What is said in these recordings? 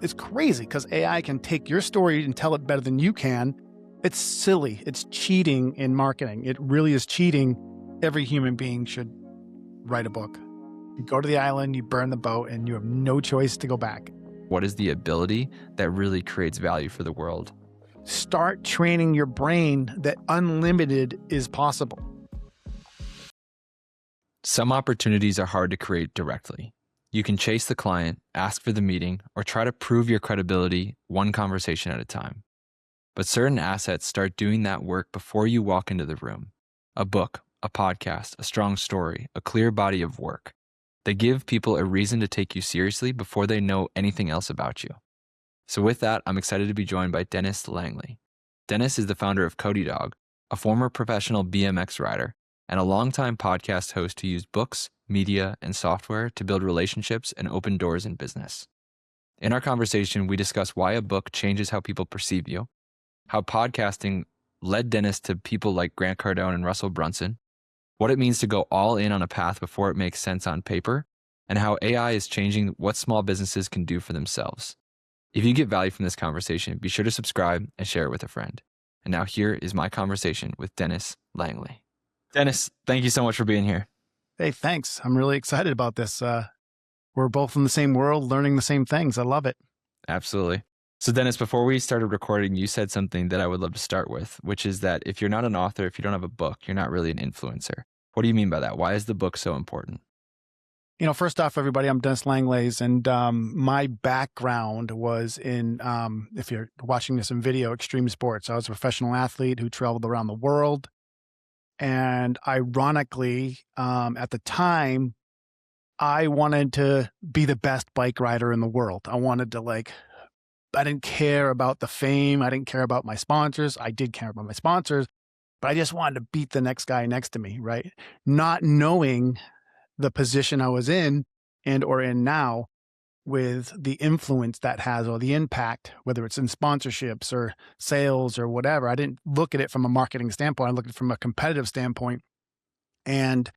It's crazy because AI can take your story and tell it better than you can. It's silly. It's cheating in marketing. It really is cheating. Every human being should write a book. You go to the island, you burn the boat, and you have no choice to go back. What is the ability that really creates value for the world? Start training your brain that unlimited is possible. Some opportunities are hard to create directly. You can chase the client, ask for the meeting, or try to prove your credibility one conversation at a time. But certain assets start doing that work before you walk into the room. A book, a podcast, a strong story, a clear body of work. They give people a reason to take you seriously before they know anything else about you. So with that, I'm excited to be joined by Dennis Langlais. Dennis is the founder of Codie Dog, a former professional BMX rider, and a longtime podcast host who used books, media, and software to build relationships and open doors in business. In our conversation, we discuss why a book changes how people perceive you, how podcasting led Dennis to people like Grant Cardone and Russell Brunson, what it means to go all in on a path before it makes sense on paper, and how AI is changing what small businesses can do for themselves. If you get value from this conversation, be sure to subscribe and share it with a friend. And now here is my conversation with Dennis Langlais. Dennis, thank you so much for being here. Hey, thanks. I'm really excited about this. We're both in the same world, learning the same things. I love it. Absolutely. So Dennis, before we started recording, you said something that I would love to start with, which is that if you're not an author, if you don't have a book, you're not really an influencer. What do you mean by that? Why is the book so important? You know, first off, everybody, I'm Dennis Langlais, and my background was in, if you're watching this in video, extreme sports. I was a professional athlete who traveled around the world. And ironically, at the time, I wanted to be the best bike rider in the world. I wanted to I didn't care about the fame. I didn't care about my sponsors. I did care about my sponsors, but I just wanted to beat the next guy next to me, right? Not knowing the position I was in and or in now with the influence that has or the impact, whether it's in sponsorships or sales or whatever. I didn't look at it from a marketing standpoint. I looked at it from a competitive standpoint. And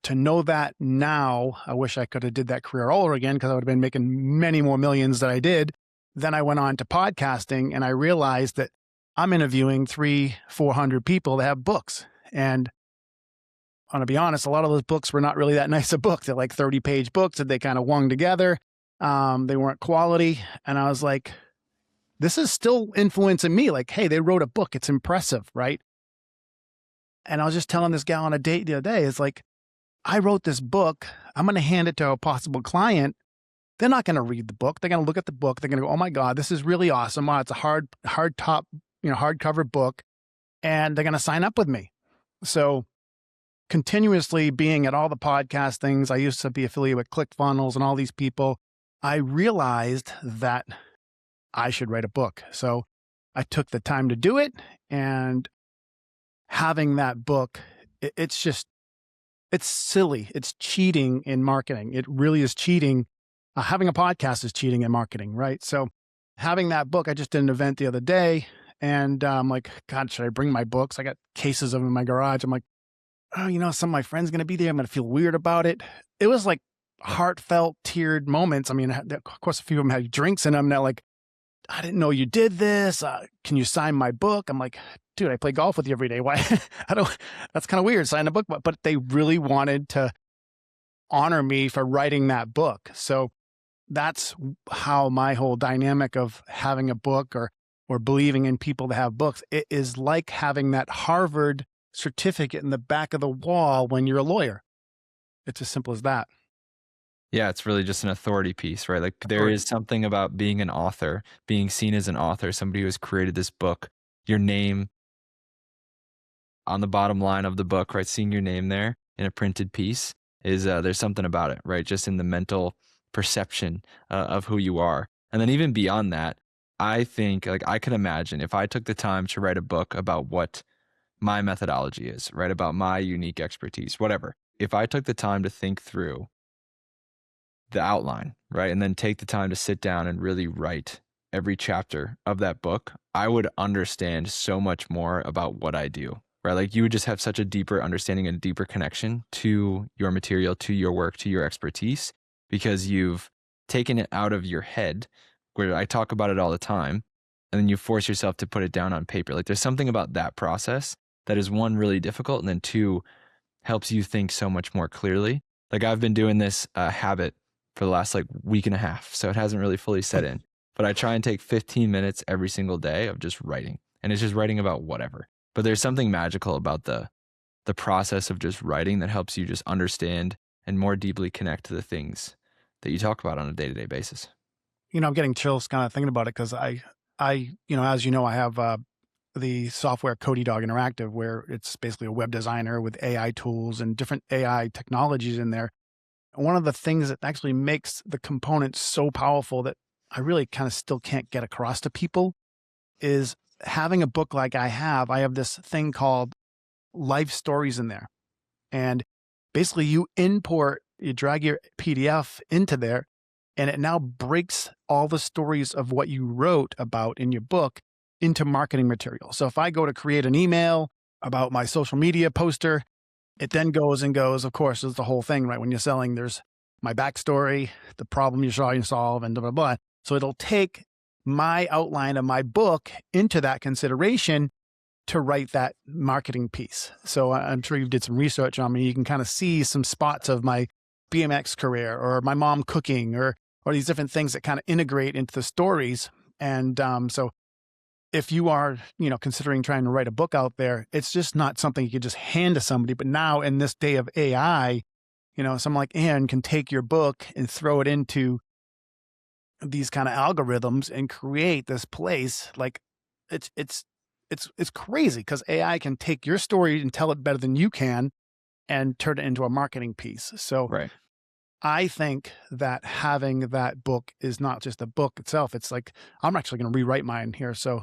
to know that now, I wish I could have did that career all over again because I would have been making many more millions than I did. Then I went on to podcasting and I realized that I'm interviewing 300-400 people that have books. And I'm going to be honest, a lot of those books were not really that nice of books. They're like 30-page books that they kind of wung together. They weren't quality. And I was like, this is still influencing me. Like, hey, they wrote a book. It's impressive, right? And I was just telling this gal on a date the other day, it's like, I wrote this book. I'm going to hand it to a possible client. They're not going to read the book. They're going to look at the book. They're going to go, oh my God, this is really awesome. Wow, it's a hardcover book. And they're going to sign up with me. So continuously being at all the podcast things, I used to be affiliated with ClickFunnels and all these people. I realized that I should write a book. So I took the time to do it. And having that book, it's silly. It's cheating in marketing. It really is cheating. Having a podcast is cheating in marketing, right? So having that book, I just did an event the other day and I'm like, God, should I bring my books? I got cases of them in my garage. I'm like, oh, some of my friends going to be there. I'm going to feel weird about it. It was like heartfelt, teared moments. I memean, of course, a few of them had drinks in them. They're like, I didn't know you did this. Can you sign my book? I'm like, dude, I play golf with you every day. Why? That's kind of weird. Sign a book. But they really wanted to honor me for writing that book. So that's how my whole dynamic of having a book or believing in people that have books, it is like having that Harvard certificate in the back of the wall when you're a lawyer. It's as simple as that. Yeah, it's really just an authority piece, right? Like there is something about being an author, being seen as an author, somebody who has created this book, your name on the bottom line of the book, right? Seeing your name there in a printed piece is, there's something about it, right? Just in the mental perception of who you are. And then even beyond that, I think I could imagine if I took the time to write a book about what my methodology is, right? About my unique expertise, whatever. If I took the time to think through the outline, right? And then take the time to sit down and really write every chapter of that book, I would understand so much more about what I do, right? Like you would just have such a deeper understanding and deeper connection to your material, to your work, to your expertise, because you've taken it out of your head, where I talk about it all the time, and then you force yourself to put it down on paper. Like there's something about that process that is, one, really difficult, and then two, helps you think so much more clearly. Like I've been doing this habit for the last like week and a half, so it hasn't really fully set in. But I try and take 15 minutes every single day of just writing, and it's just writing about whatever. But there's something magical about the process of just writing that helps you just understand and more deeply connect to the things that you talk about on a day-to-day basis. I'm getting chills kind of thinking about it because as you know, I have the software Codie Dog Interactive, where it's basically a web designer with AI tools and different AI technologies in there. And one of the things that actually makes the components so powerful that I really kind of still can't get across to people is having a book like I have this thing called life stories in there. And basically you drag your PDF into there, and it now breaks all the stories of what you wrote about in your book into marketing material. So if I go to create an email about my social media poster, it then goes and goes, of course, there's the whole thing, right? When you're selling, there's my backstory, the problem you're trying to solve, and blah, blah, blah. So it'll take my outline of my book into that consideration to write that marketing piece. So I'm sure you did some research on me. You can kind of see some spots of my BMX career or my mom cooking or these different things that kind of integrate into the stories. And so if you are, considering trying to write a book out there, it's just not something you could just hand to somebody. But now in this day of AI, someone like Aaron can take your book and throw it into these kind of algorithms and create this place. Like it's crazy because AI can take your story and tell it better than you can and turn it into a marketing piece. So Right. I think that having that book is not just a book itself. It's like, I'm actually going to rewrite mine here. So,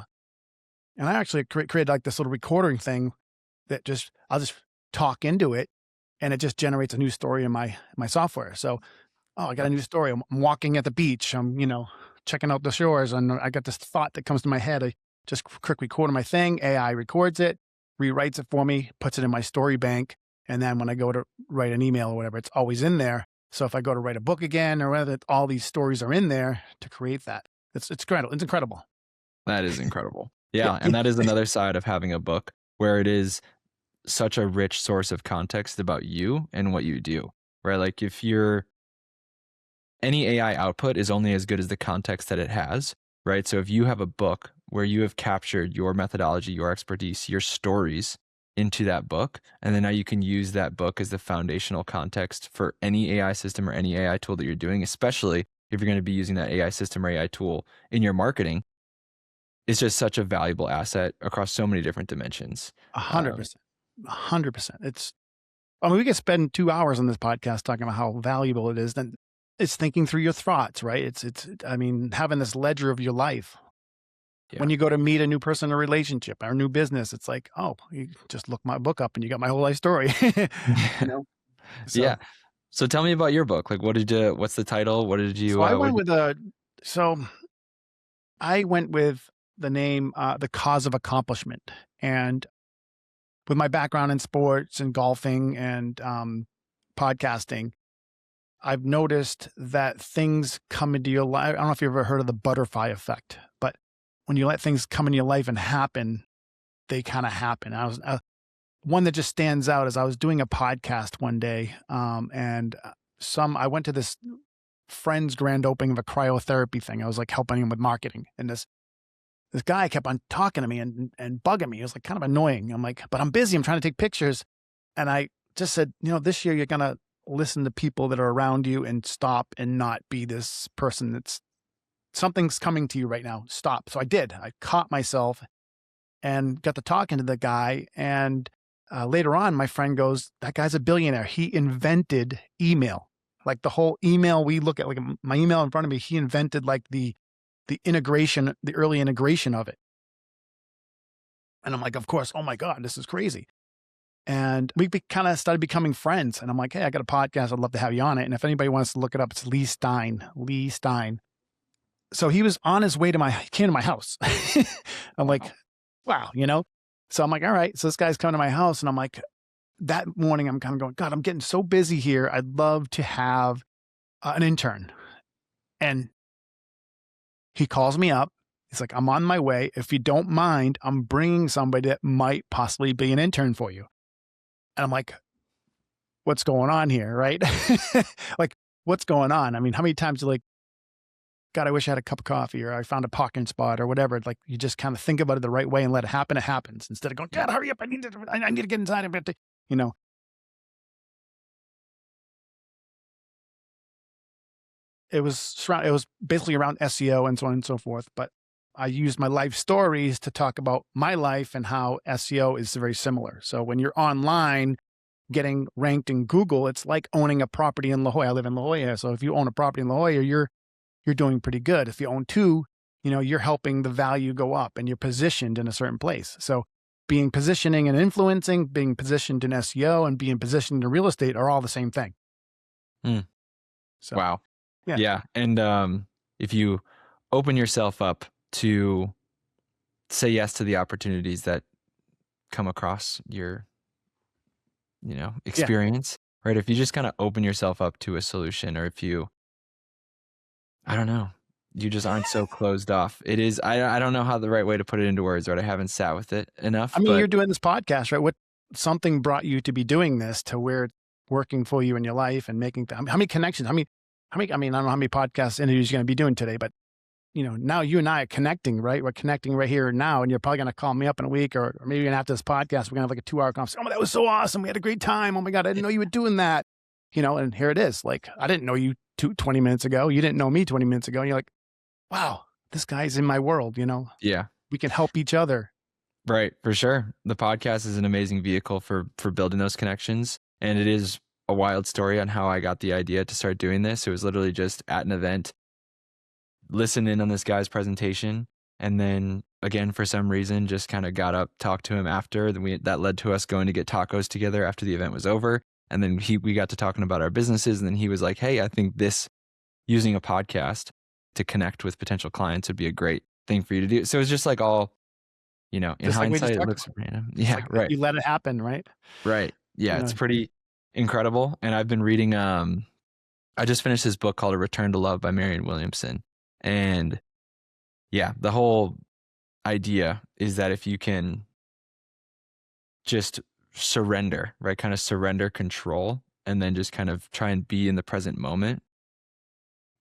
and I actually created like this little recording thing that I'll just talk into it and it just generates a new story in my software. So, I got a new story. I'm walking at the beach. I'm, checking out the shores, and I got this thought that comes to my head. I just quick record my thing. AI records it, rewrites it for me, puts it in my story bank. And then when I go to write an email or whatever, it's always in there. So if I go to write a book again or whether all these stories are in there to create that, it's incredible. It's incredible. That is incredible. Yeah. And that is another side of having a book where it is such a rich source of context about you and what you do, right? Like if any AI output is only as good as the context that it has, right? So if you have a book where you have captured your methodology, your expertise, your stories into that book, and then now you can use that book as the foundational context for any AI system or any AI tool that you're doing, especially if you're going to be using that AI system or AI tool in your marketing. It's just such a valuable asset across so many different dimensions. 100%. 100%. We could spend 2 hours on this podcast talking about how valuable it is. Then it's thinking through your thoughts, right? Having this ledger of your life. Yeah. When you go to meet a new person in a relationship or a new business, it's like, you just look my book up and you got my whole life story. So. Yeah. So tell me about your book. Like, what's the title? What did you? So I went with the name, The Cause of Accomplishment. And with my background in sports and golfing and podcasting, I've noticed that things come into your life. I don't know if you've ever heard of the butterfly effect, but when you let things come into your life and happen, they kind of happen. One that just stands out is I was doing a podcast one day, and I went to this friend's grand opening of a cryotherapy thing. I was like helping him with marketing, and this guy kept on talking to me and bugging me. It was like kind of annoying. I'm like, but I'm busy. I'm trying to take pictures, and I just said, this year you're gonna listen to people that are around you and stop and not be this person that's something's coming to you right now. Stop. So I did. I caught myself and got to talking to the guy. And later on, my friend goes, that guy's a billionaire. He invented email. Like the whole email we look at, like my email in front of me, he invented like the integration, the early integration of it. And I'm like, of course, oh my God, this is crazy. And we kind of started becoming friends. And I'm like, hey, I got a podcast. I'd love to have you on it. And if anybody wants to look it up, it's Lee Stein. So he was on his way came to my house. I'm like, wow, So I'm like, all right. So this guy's coming to my house, and I'm like, that morning I'm kind of going, God, I'm getting so busy here. I'd love to have an intern. And he calls me up. He's like, I'm on my way. If you don't mind, I'm bringing somebody that might possibly be an intern for you. And I'm like, what's going on here? Right. Like, what's going on? I mean, how many times you're like, God, I wish I had a cup of coffee, or I found a parking spot, or whatever. Like, you just kind of think about it the right way and let it happen. It happens, instead of going, God, hurry up. I need to get inside of it. You know, it was basically around SEO and so on and so forth. But I used my life stories to talk about my life and how SEO is very similar. So when you're online getting ranked in Google, it's like owning a property in La Jolla. I live in La Jolla. So if you own a property in La Jolla, you're doing pretty good. If you own two, you're helping the value go up and you're positioned in a certain place. So being positioning and influencing, being positioned in SEO and being positioned in real estate are all the same thing. So, wow. Yeah. Yeah. And if you open yourself up to say yes to the opportunities that come across your, experience, right? If you just kind of open yourself up to a solution, or if you, I don't know, you just aren't so closed off. It is, I don't know how the right way to put it into words, right? I haven't sat with it enough. I mean, you're doing this podcast, right? Something brought you to be doing this, to where it's working for you in your life and making, how many connections? I mean, I don't know how many podcast interviews you're going to be doing today, but now you and I are connecting, right? We're connecting right here and now, and you're probably going to call me up in a week, or maybe even after this podcast, we're going to have like a 2-hour conversation. Oh, that was so awesome. We had a great time. Oh my God, I didn't know you were doing that. And here it is. Like, I didn't know you 20 minutes ago. You didn't know me 20 minutes ago. And you're like, wow, this guy's in my world, Yeah. We can help each other. Right. For sure. The podcast is an amazing vehicle for building those connections. And it is a wild story on how I got the idea to start doing this. It was literally just at an event, listen in on this guy's presentation, and then again, for some reason, just kind of got up, talked to him after. Then that led to us going to get tacos together after the event was over. And then we got to talking about our businesses. And then he was like, hey, I think using a podcast to connect with potential clients would be a great thing for you to do. So it's just like all, in just hindsight, it looks random. Yeah. Right. You let it happen. Right. Right. Yeah. It's pretty incredible. And I've been reading, I just finished this book called A Return to Love by Marianne Williamson. And yeah, the whole idea is that if you can just surrender, right? Kind of surrender control, and then just kind of try and be in the present moment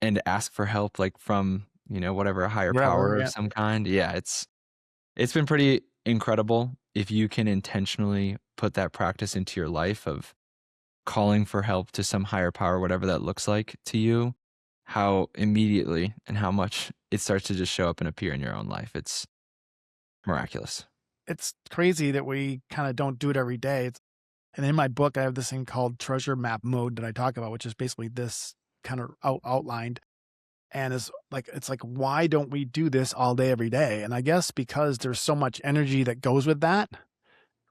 and ask for help, like from, whatever, a higher power of some kind. Yeah. It's been pretty incredible if you can intentionally put that practice into your life of calling for help to some higher power, whatever that looks like to you, how immediately and how much it starts to just show up and appear in your own life. It's miraculous. It's crazy that we kind of don't do it every day. And in my book, I have this thing called treasure map mode that I talk about, which is basically this kind of outlined. And it's like, why don't we do this all day, every day? And I guess because there's so much energy that goes with that,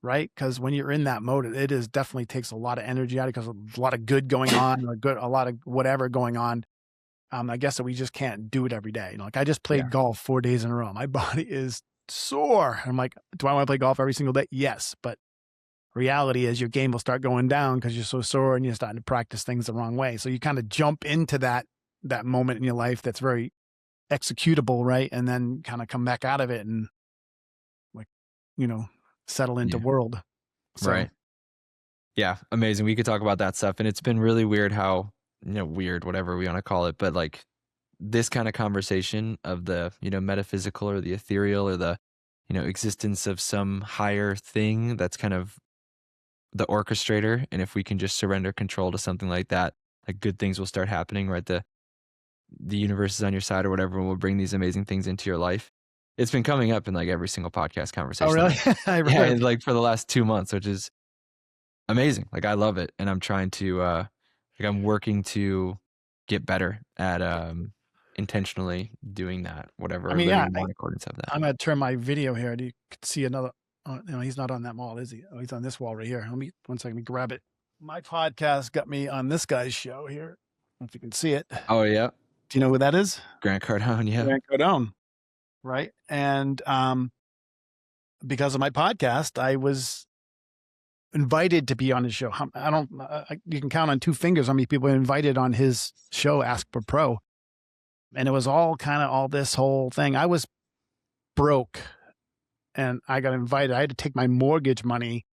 right? Because when you're in that mode, it is definitely takes a lot of energy out, because a lot of good going on, a lot of whatever going on. I guess that we just can't do it every day. Like, I just played golf 4 days in a row. My body is sore. I'm like, do I want to play golf every single day? Yes. But reality is your game will start going down because you're so sore and you're starting to practice things the wrong way. So you kind of jump into that moment in your life that's very executable, right? And then kind of come back out of it and settle into world. So, right. Yeah. Amazing. We could talk about that stuff. And it's been really weird how, weird, whatever we want to call it, but like this kind of conversation of the, metaphysical or the ethereal or the, existence of some higher thing that's kind of the orchestrator. And if we can just surrender control to something like that, like good things will start happening, right? The universe is on your side or whatever, and will bring these amazing things into your life. It's been coming up in like every single podcast conversation. Oh, really? Yeah, like for the last 2 months, which is amazing. Like, I love it. And I'm trying to, I'm working to get better at intentionally doing that, whatever. I mean, in accordance of that. I'm going to turn my video here. You can see another, he's not on that wall, is he? Oh, he's on this wall right here. Let me, 1 second, let me grab it. My podcast got me on this guy's show here. I don't know if you can see it. Oh, yeah. Do you know who that is? Grant Cardone, yeah. Grant Cardone, right? And because of my podcast, I was invited to be on his show. You can count on 2 fingers how many people invited on his show, Ask for Pro. And it was all kind of all this whole thing. I was broke and I got invited. I had to take my mortgage money.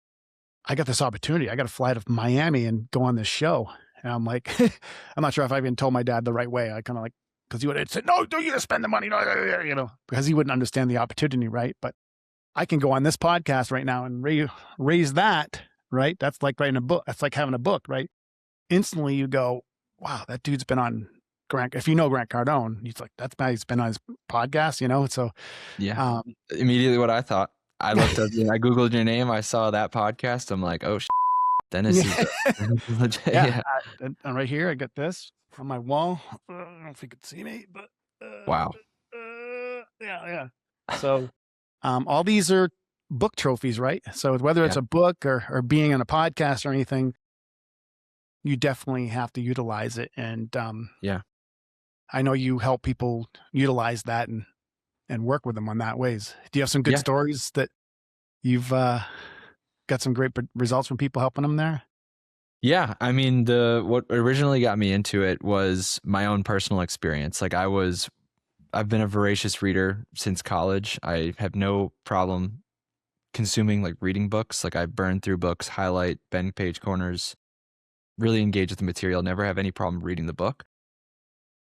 I got this opportunity. I got to fly to Miami and go on this show. And I'm like, I'm not sure if I even told my dad the right way. I kind of like, because he would have said, no, don't you spend the money, because he wouldn't understand the opportunity, right? But I can go on this podcast right now and raise that, right? That's like writing a book. That's like having a book, right? Instantly you go, wow, that dude's been on Grant. If you know Grant Cardone, he's like, that's why he's been on his podcast, So, Yeah. Immediately what I thought. I looked up, I Googled your name. I saw that podcast. I'm like, oh, Dennis is legit. Yeah. And right here, I got this on my wall. I don't know if you could see me, but Wow. Yeah. So, all these are book trophies, right? So whether it's a book or being on a podcast or anything, you definitely have to utilize it. And I know you help people utilize that and work with them on that ways. Do you have some good stories that you've got some great results from people helping them there? Yeah. I mean, what originally got me into it was my own personal experience. Like I've been a voracious reader since college. I have no problem consuming like reading books. Like I burn through books, highlight, bend page corners, really engage with the material, never have any problem reading the book.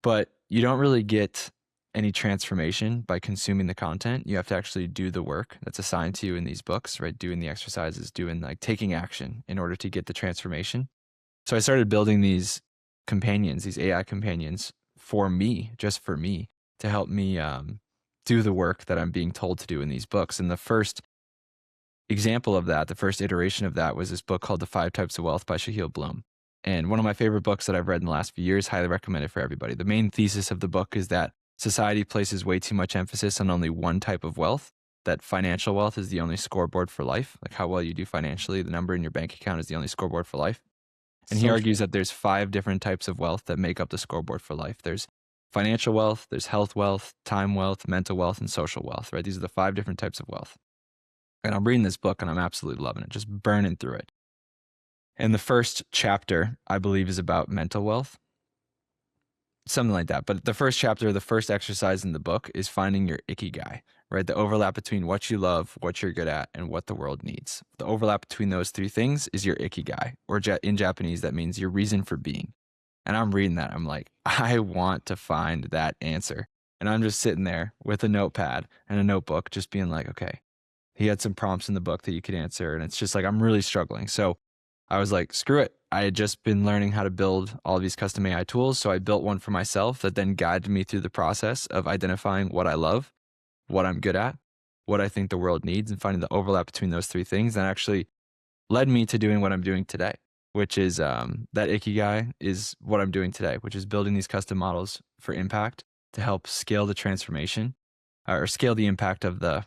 But you don't really get any transformation by consuming the content. You have to actually do the work that's assigned to you in these books, right? Doing the exercises, doing like taking action in order to get the transformation. So I started building these companions, these AI companions for me, just for me, to help me do the work that I'm being told to do in these books. And the first example of that, the first iteration of that was this book called The 5 Types of Wealth by Shahil Bloom. And one of my favorite books that I've read in the last few years, highly recommend it for everybody. The main thesis of the book is that society places way too much emphasis on only one type of wealth, that financial wealth is the only scoreboard for life. Like how well you do financially, the number in your bank account is the only scoreboard for life. And he argues that there's 5 different types of wealth that make up the scoreboard for life. There's financial wealth, there's health wealth, time wealth, mental wealth, and social wealth, right? These are the 5 different types of wealth. And I'm reading this book and I'm absolutely loving it, just burning through it. And the first chapter, I believe, is about mental wealth, something like that. But the first chapter, the first exercise in the book is finding your ikigai, right? The overlap between what you love, what you're good at, and what the world needs. The overlap between those 3 things is your ikigai, or in Japanese, that means your reason for being. And I'm reading that. I'm like, I want to find that answer. And I'm just sitting there with a notepad and a notebook, just being like, okay, he had some prompts in the book that you could answer. And it's just like, I'm really struggling. So I was like, screw it. I had just been learning how to build all these custom AI tools. So I built one for myself that then guided me through the process of identifying what I love, what I'm good at, what I think the world needs, and finding the overlap between those 3 things. And actually led me to doing what I'm doing today, which is that ikigai is what I'm doing today, which is building these custom models for impact to help scale the transformation or scale the impact of the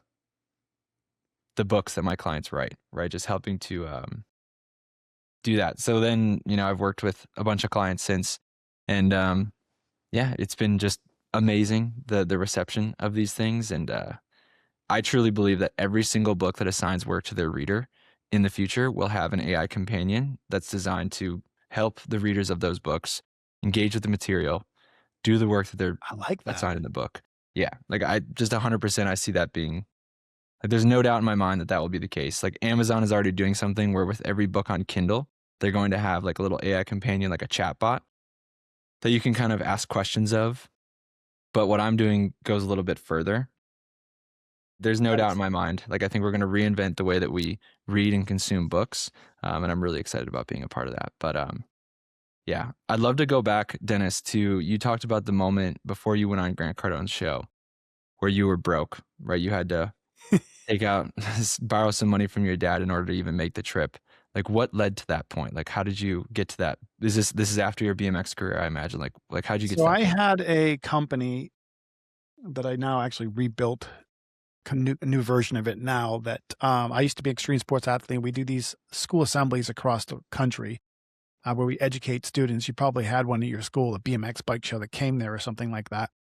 books that my clients write, right? Just helping to do that. So then, I've worked with a bunch of clients since, and it's been just amazing, the reception of these things. And I truly believe that every single book that assigns work to their reader in the future will have an AI companion that's designed to help the readers of those books engage with the material, do the work that they're assigned in the book. Yeah, like I just 100% I see that being, like there's no doubt in my mind that that will be the case. Like Amazon is already doing something where with every book on Kindle, they're going to have like a little AI companion, like a chat bot that you can kind of ask questions of. But what I'm doing goes a little bit further. There's no doubt in my mind. Like I think we're going to reinvent the way that we read and consume books. And I'm really excited about being a part of that. But yeah, I'd love to go back, Dennis, to you talked about the moment before you went on Grant Cardone's show where you were broke, right? You had to borrow some money from your dad in order to even make the trip. Like what led to that point? Like how did you get to that? This is after your BMX career, I imagine. Like how'd you get to that? So I had a company that I now actually rebuilt a new version of it now that I used to be an extreme sports athlete. We do these school assemblies across the country where we educate students. You probably had one at your school, a BMX bike show that came there or something like that.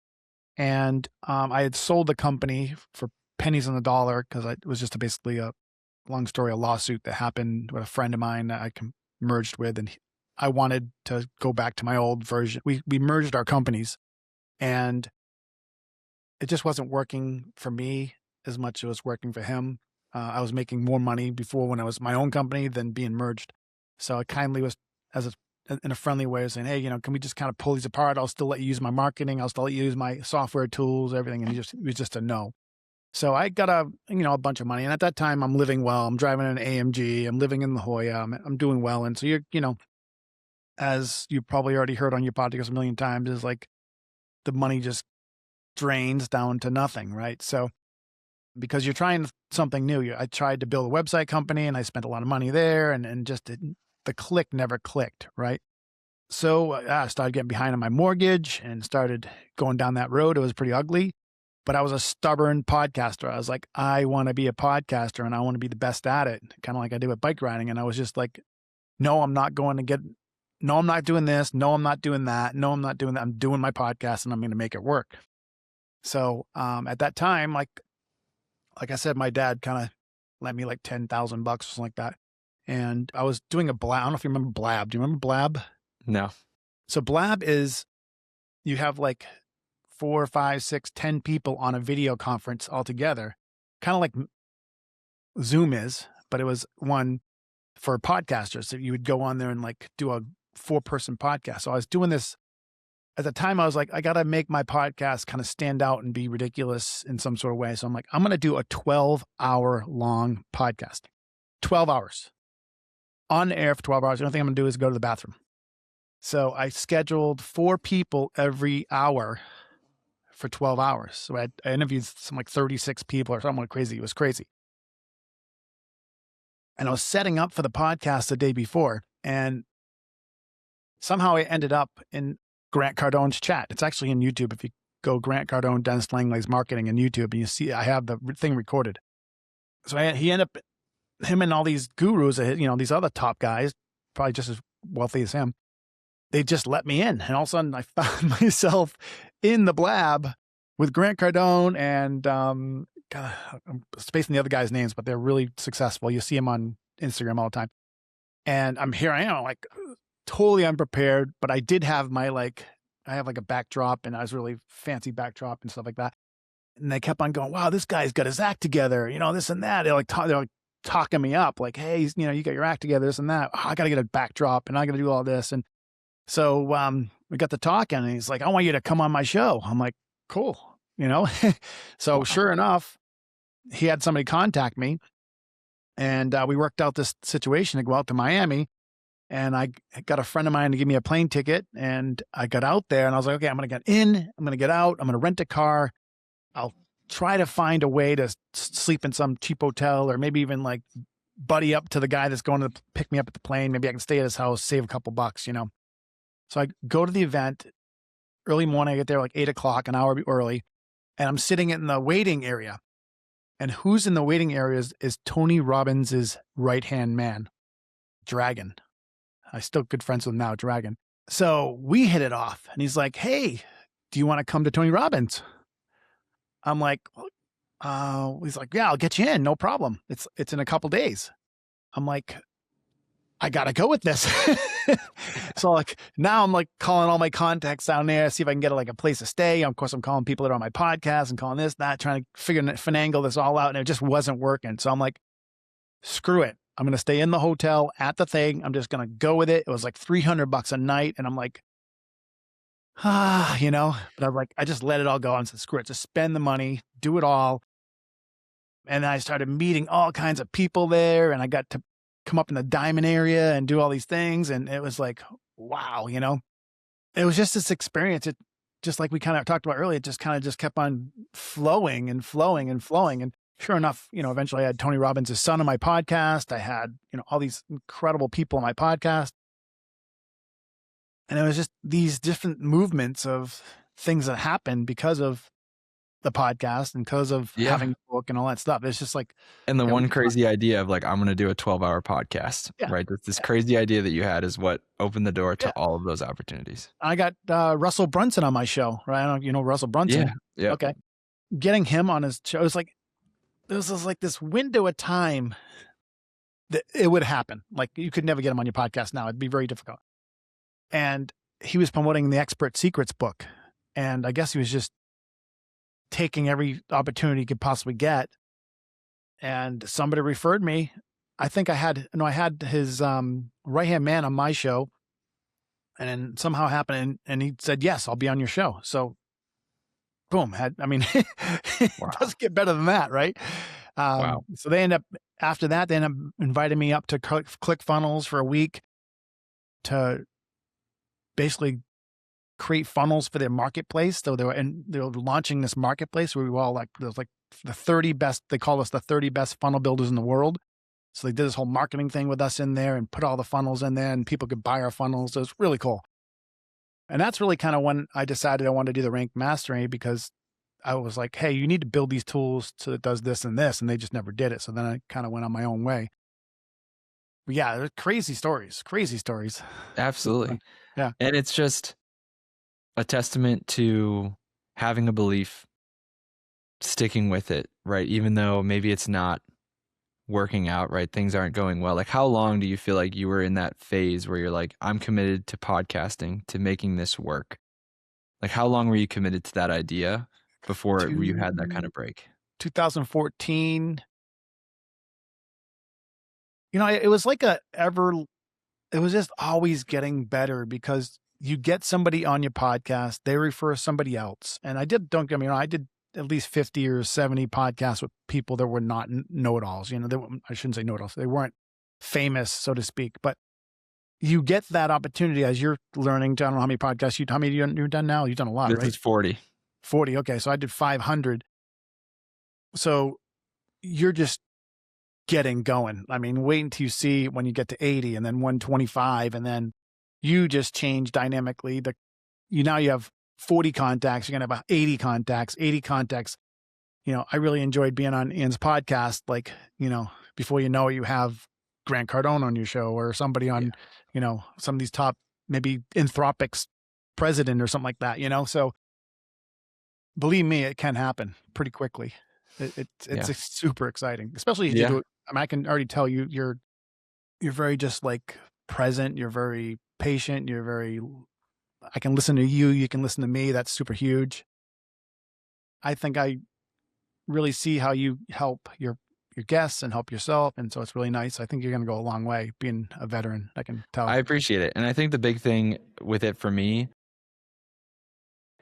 And I had sold the company for pennies on the dollar because it was just basically a long story, a lawsuit that happened with a friend of mine that I merged with. And I wanted to go back to my old version. We merged our companies and it just wasn't working for me as much as it was working for him. I was making more money before when I was my own company than being merged. So I kindly was, in a friendly way, saying, hey, can we just kind of pull these apart? I'll still let you use my marketing. I'll still let you use my software tools, everything. And it was just a no. So I got a bunch of money. And at that time I'm living well. I'm driving an AMG. I'm living in La Jolla. I'm doing well. And so as you probably already heard on your podcast a million times, is like the money just drains down to nothing. Right. So because you're trying something new, I tried to build a website company and I spent a lot of money there and just the click never clicked. Right. So I started getting behind on my mortgage and started going down that road. It was pretty ugly, but I was a stubborn podcaster. I was like, I want to be a podcaster and I want to be the best at it. Kind of like I did with bike riding. And I was just like, no, I'm not doing this. No, I'm not doing that. No, I'm not doing that. I'm doing my podcast and I'm going to make it work. So at that time, like I said, my dad kind of lent me like $10,000 or something like that. And I was doing a Blab. I don't know if you remember Blab. Do you remember Blab? No. So Blab is, you have like 4, 5, 6, 10 people on a video conference all together, kind of like Zoom is, but it was one for podcasters. So you would go on there and like do a 4-person podcast. So I was doing this at the time. I was like, I got to make my podcast kind of stand out and be ridiculous in some sort of way. So I'm like, I'm going to do a 12-hour long podcast, 12 hours on air for 12 hours. The only thing I'm going to do is go to the bathroom. So I scheduled 4 people every hour for 12 hours. So I interviewed some like 36 people or something crazy. It was crazy. And I was setting up for the podcast the day before. And somehow I ended up in Grant Cardone's chat. It's actually in YouTube. If you go Grant Cardone, Dennis Langlais marketing in YouTube, and you see, I have the thing recorded. So he ended up, him and all these gurus, these other top guys, probably just as wealthy as him, they just let me in. And all of a sudden I found myself in the Blab with Grant Cardone and, God, I'm spacing the other guys' names, but they're really successful. You see them on Instagram all the time. And here I am, like totally unprepared, but I did have I have like a backdrop and I was really fancy backdrop and stuff like that. And they kept on going, wow, this guy's got his act together, this and that. They're like talking me up like, hey, you got your act together, this and that. Oh, I got to get a backdrop and I got to do all this. And so we got to talking and he's like, I want you to come on my show. I'm like, cool. So wow. Sure enough, he had somebody contact me and we worked out this situation to go out to Miami. And I got a friend of mine to give me a plane ticket and I got out there and I was like, okay, I'm going to get in, I'm going to get out, I'm going to rent a car. I'll try to find a way to sleep in some cheap hotel or maybe even like buddy up to the guy that's going to pick me up at the plane. Maybe I can stay at his house, save a couple bucks, So I go to the event early morning. I get there like 8:00, an hour early, and I'm sitting in the waiting area. And who's in the waiting area is Tony Robbins' right-hand man, Dragon. I still good friends with him now, Dragon. So we hit it off and he's like, hey, do you want to come to Tony Robbins? I'm like, he's like, yeah, I'll get you in. No problem. It's in a couple days. I'm like, I got to go with this. So like now I'm like calling all my contacts down there, see if I can get like a place to stay. Of course, I'm calling people that are on my podcast and calling this, that, trying to finagle this all out. And it just wasn't working. So I'm like, screw it. I'm going to stay in the hotel at the thing. I'm just going to go with it. It was like $300 a night. And I'm like, but I'm like, I just let it all go. I said, screw it. Just spend the money, do it all. And I started meeting all kinds of people there. And I got to come up in the Diamond area and do all these things. And it was like, wow, it was just this experience. It just like we kind of talked about earlier, it just kind of kept on flowing and flowing and flowing. And sure enough, eventually I had Tony Robbins' son on my podcast. I had, all these incredible people on my podcast. And it was just these different movements of things that happened because of the podcast and because of having a book and all that stuff. It's just like. And the one crazy idea of like, I'm going to do a 12-hour podcast, right? This crazy idea that you had is what opened the door to all of those opportunities. I got Russell Brunson on my show, right? I don't know if you know Russell Brunson. Yeah. Okay. Getting him on his show, it was like, this was like this window of time that it would happen. Like you could never get him on your podcast now. It'd be very difficult. And he was promoting the Expert Secrets book. And I guess he was just taking every opportunity you could possibly get. And somebody referred me. I think I had his right-hand man on my show, and then somehow happened, and he said, yes, I'll be on your show. So boom, it Wow. doesn't get better than that, right? Wow. So after that, they end up inviting me up to ClickFunnels for a week to basically create funnels for their marketplace. So they were launching this marketplace where we were all like, there's like the 30 best, they call us the 30 best funnel builders in the world. So they did this whole marketing thing with us in there and put all the funnels in there, and people could buy our funnels. It was really cool. And that's really kind of when I decided I wanted to do the rank mastering, because I was like, hey, you need to build these tools so it does this and this. And they just never did it. So then I kind of went on my own way. But yeah, they're crazy stories. Absolutely. Yeah. And it's just a testament to having a belief, sticking with it, right? Even though maybe it's not working out, right? Things aren't going well. Like, how long do you feel like you were in that phase where you're like, I'm committed to podcasting, to making this work? Like, how long were you committed to that idea before you had that kind of break? 2014. It was like it was just always getting better, because you get somebody on your podcast, they refer somebody else. And don't get me wrong, I did at least 50 or 70 podcasts with people that were not know-it-alls. I shouldn't say know-it-alls. They weren't famous, so to speak, but you get that opportunity as you're learning. I don't know how many podcasts how many you've done now? You've done a lot, right? This is 40. 40. Okay. So I did 500. So you're just getting going. I mean, wait until you see when you get to 80 and then 125, and then you just change dynamically. Now you have 40 contacts. You're going to have 80 contacts. I really enjoyed being on Ian's podcast. Like, before you know it, you have Grant Cardone on your show, or somebody on, some of these top, maybe Anthropic's president or something like that, So believe me, it can happen pretty quickly. It's super exciting, especially if you do it. I can already tell you're very just like present. You're very patient. I can listen to you. You can listen to me. That's super huge. I think I really see how you help your guests and help yourself. And so it's really nice. I think you're going to go a long way being a veteran. I can tell. I appreciate it. And I think the big thing with it for me,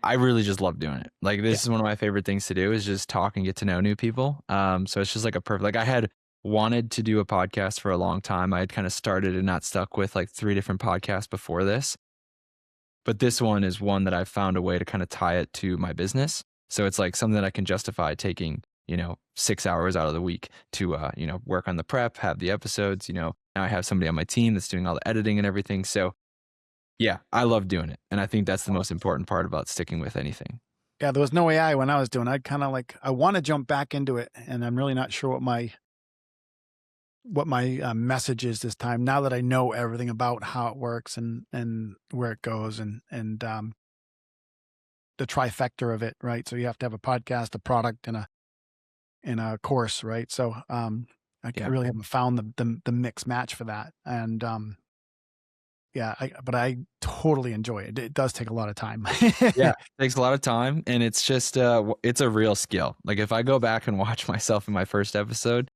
I really just love doing it. Like, this is one of my favorite things to do, is just talk and get to know new people. So it's just like I had wanted to do a podcast for a long time. I had kind of started and not stuck with like 3 different podcasts before this. But this one is one that I've found a way to kind of tie it to my business. So it's like something that I can justify taking, 6 hours out of the week to, work on the prep, have the episodes, now I have somebody on my team that's doing all the editing and everything. So yeah, I love doing it. And I think that's the most important part about sticking with anything. Yeah. There was no AI when I was doing it. I'd kind of like, I want to jump back into it, and I'm really not sure what my message is this time, now that I know everything about how it works and where it goes, and the trifecta of it, right? So you have to have a podcast, a product, and a course, right? So I really haven't found the mix match for that. And but I totally enjoy it. It does take a lot of time. Yeah, it takes a lot of time, and it's just it's a real skill. Like, if I go back and watch myself in my first episode,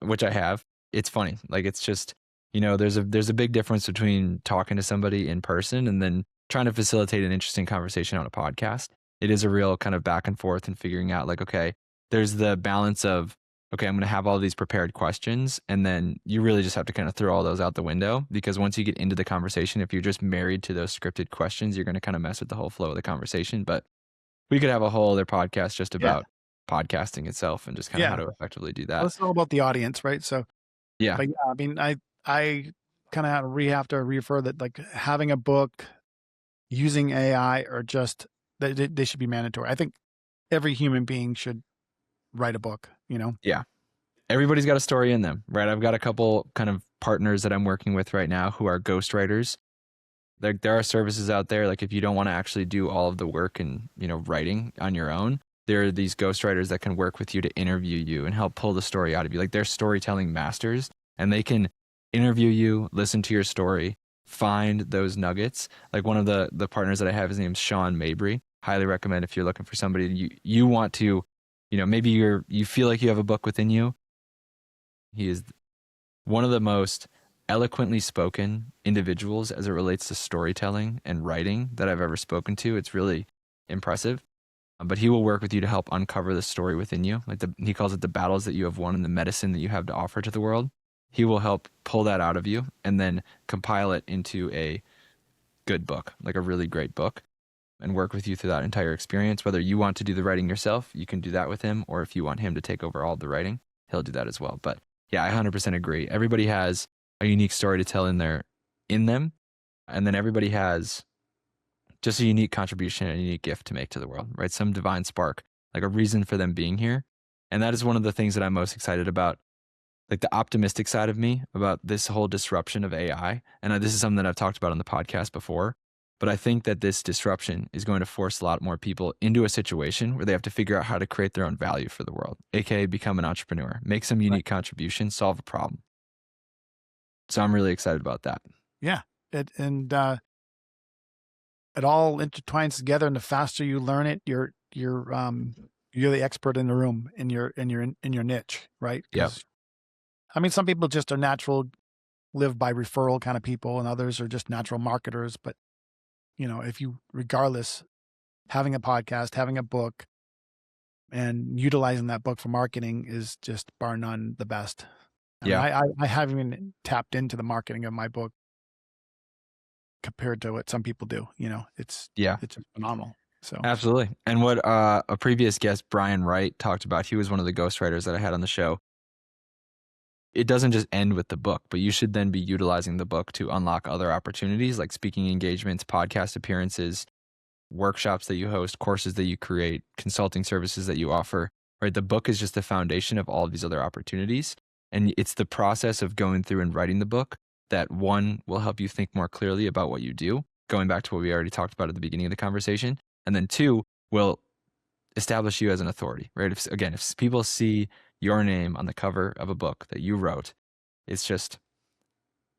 which I have, it's funny. Like, it's just, there's a big difference between talking to somebody in person and then trying to facilitate an interesting conversation on a podcast. It is a real kind of back and forth and figuring out, like, okay, there's the balance of, okay, I'm going to have all these prepared questions, and then you really just have to kind of throw all those out the window, because once you get into the conversation, if you're just married to those scripted questions, you're going to kind of mess with the whole flow of the conversation. But we could have a whole other podcast just about podcasting itself and just kind of how to effectively do that. Well, it's all about the audience, right? So yeah, but I mean, I kind of have to refer that, like, having a book, using AI, or just they should be mandatory. I think every human being should write a book, Yeah. Everybody's got a story in them, right? I've got a couple kind of partners that I'm working with right now who are ghostwriters. There are services out there, like, if you don't want to actually do all of the work and, writing on your own, there are these ghostwriters that can work with you to interview you and help pull the story out of you. Like, they're storytelling masters, and they can interview you, listen to your story, find those nuggets. Like, one of the partners that I have, his name's Sean Mabry. Highly recommend if you're looking for somebody you want to, maybe you feel like you have a book within you. He is one of the most eloquently spoken individuals as it relates to storytelling and writing that I've ever spoken to. It's really impressive. But he will work with you to help uncover the story within you. Like he calls it the battles that you have won and the medicine that you have to offer to the world. He will help pull that out of you and then compile it into a good book, like a really great book, and work with you through that entire experience. Whether you want to do the writing yourself, you can do that with him, or if you want him to take over all the writing, he'll do that as well. But yeah, I 100% agree. Everybody has a unique story to tell in them, and then everybody has just a unique contribution and a unique gift to make to the world, right? Some divine spark, like a reason for them being here. And that is one of the things that I'm most excited about, like the optimistic side of me about this whole disruption of AI. And this is something that I've talked about on the podcast before, but I think that this disruption is going to force a lot more people into a situation where they have to figure out how to create their own value for the world, aka become an entrepreneur, make some unique contribution, solve a problem. So I'm really excited about that. Yeah. It all intertwines together, and the faster you learn it, you're the expert in the room in your niche, right? Yeah. I mean, some people just are natural, live by referral kind of people, and others are just natural marketers. But if you, regardless, having a podcast, having a book, and utilizing that book for marketing is just bar none the best. I haven't even tapped into the marketing of my book compared to what some people do. It's just phenomenal. So absolutely. And what a previous guest, Brian Wright, talked about, he was one of the ghostwriters that I had on the show. It doesn't just end with the book, but you should then be utilizing the book to unlock other opportunities like speaking engagements, podcast appearances, workshops that you host, courses that you create, consulting services that you offer, right? The book is just the foundation of all of these other opportunities. And it's the process of going through and writing the book that, one, will help you think more clearly about what you do, going back to what we already talked about at the beginning of the conversation. And then two, will establish you as an authority, right? If people see your name on the cover of a book that you wrote, it's just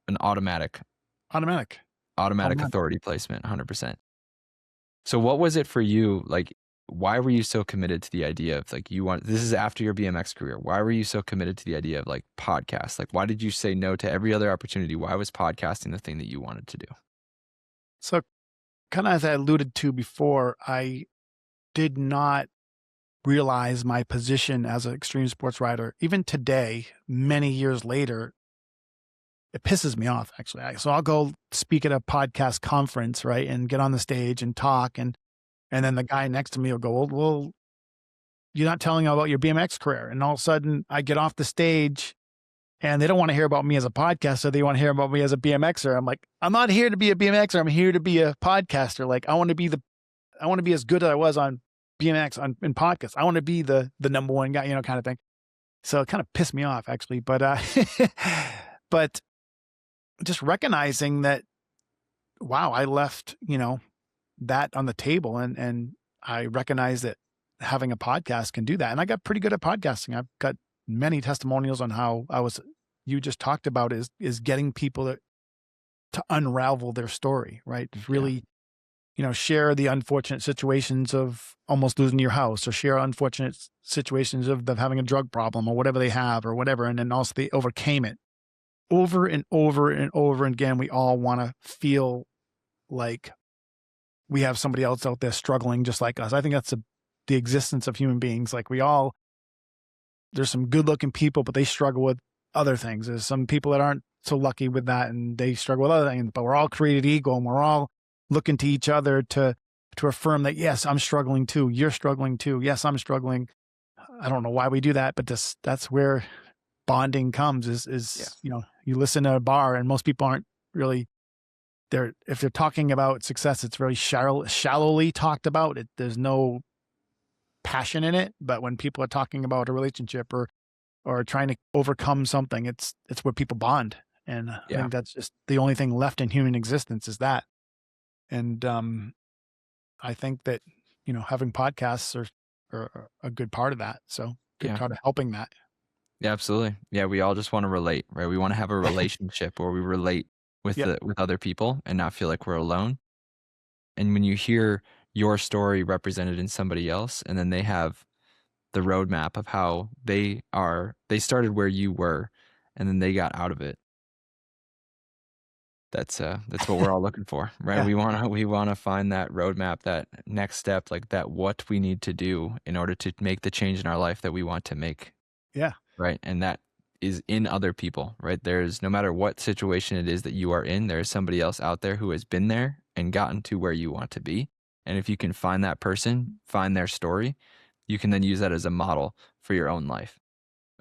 an automatic authority placement, 100%. So what was it for you? Like, why were you so committed to the idea of this is after your BMX career. Why were you so committed to the idea of like podcasts? Like, why did you say no to every other opportunity? Why was podcasting the thing that you wanted to do? So kind of as I alluded to before, I did not realize my position as an extreme sports rider. Even today, many years later, it pisses me off, actually. So I'll go speak at a podcast conference, right, and get on the stage and talk, and then the guy next to me will go, well, you're not telling about your BMX career. And all of a sudden, I get off the stage, and they don't want to hear about me as a podcaster. They want to hear about me as a BMXer. I'm like, I'm not here to be a BMXer. I'm here to be a podcaster. Like, I want to be as good as I was on BMX in podcasts. I want to be the number one guy, kind of thing. So it kind of pissed me off, actually. But but just recognizing that, wow, I left, that on the table, and I recognize that having a podcast can do that. And I got pretty good at podcasting. I've got many testimonials on how you just talked about is getting people to unravel their story, right? Really, share the unfortunate situations of almost losing your house, or share unfortunate situations of them having a drug problem or whatever they have or whatever. And then also they overcame it over and over and over again. We all want to feel like we have somebody else out there struggling just like us. I think that's the existence of human beings. Like there's some good looking people, but they struggle with other things. There's some people that aren't so lucky with that, and they struggle with other things, but we're all created equal, and we're all looking to each other to affirm that, yes, I'm struggling too. You're struggling too. Yes, I'm struggling. I don't know why we do that, but that's where bonding comes is you listen at a bar, and most people aren't really there. If they're talking about success, it's really shallowly talked about. There's no passion in it. But when people are talking about a relationship or trying to overcome something, it's where people bond. And I think that's just the only thing left in human existence is that. And I think that, having podcasts are a good part of that. So good part of helping that. Yeah, absolutely. Yeah, we all just want to relate, right? We want to have a relationship where we relate with with other people and not feel like we're alone. And when you hear your story represented in somebody else, and then they have the roadmap of how they started where you were, and then they got out of it. That's what we're all looking for, right? Yeah. We wanna find that roadmap, that next step, like that what we need to do in order to make the change in our life that we want to make, Yeah. right? And that is in other people, right? There's no matter what situation it is that you are in, there is somebody else out there who has been there and gotten to where you want to be. And if you can find that person, find their story, you can then use that as a model for your own life.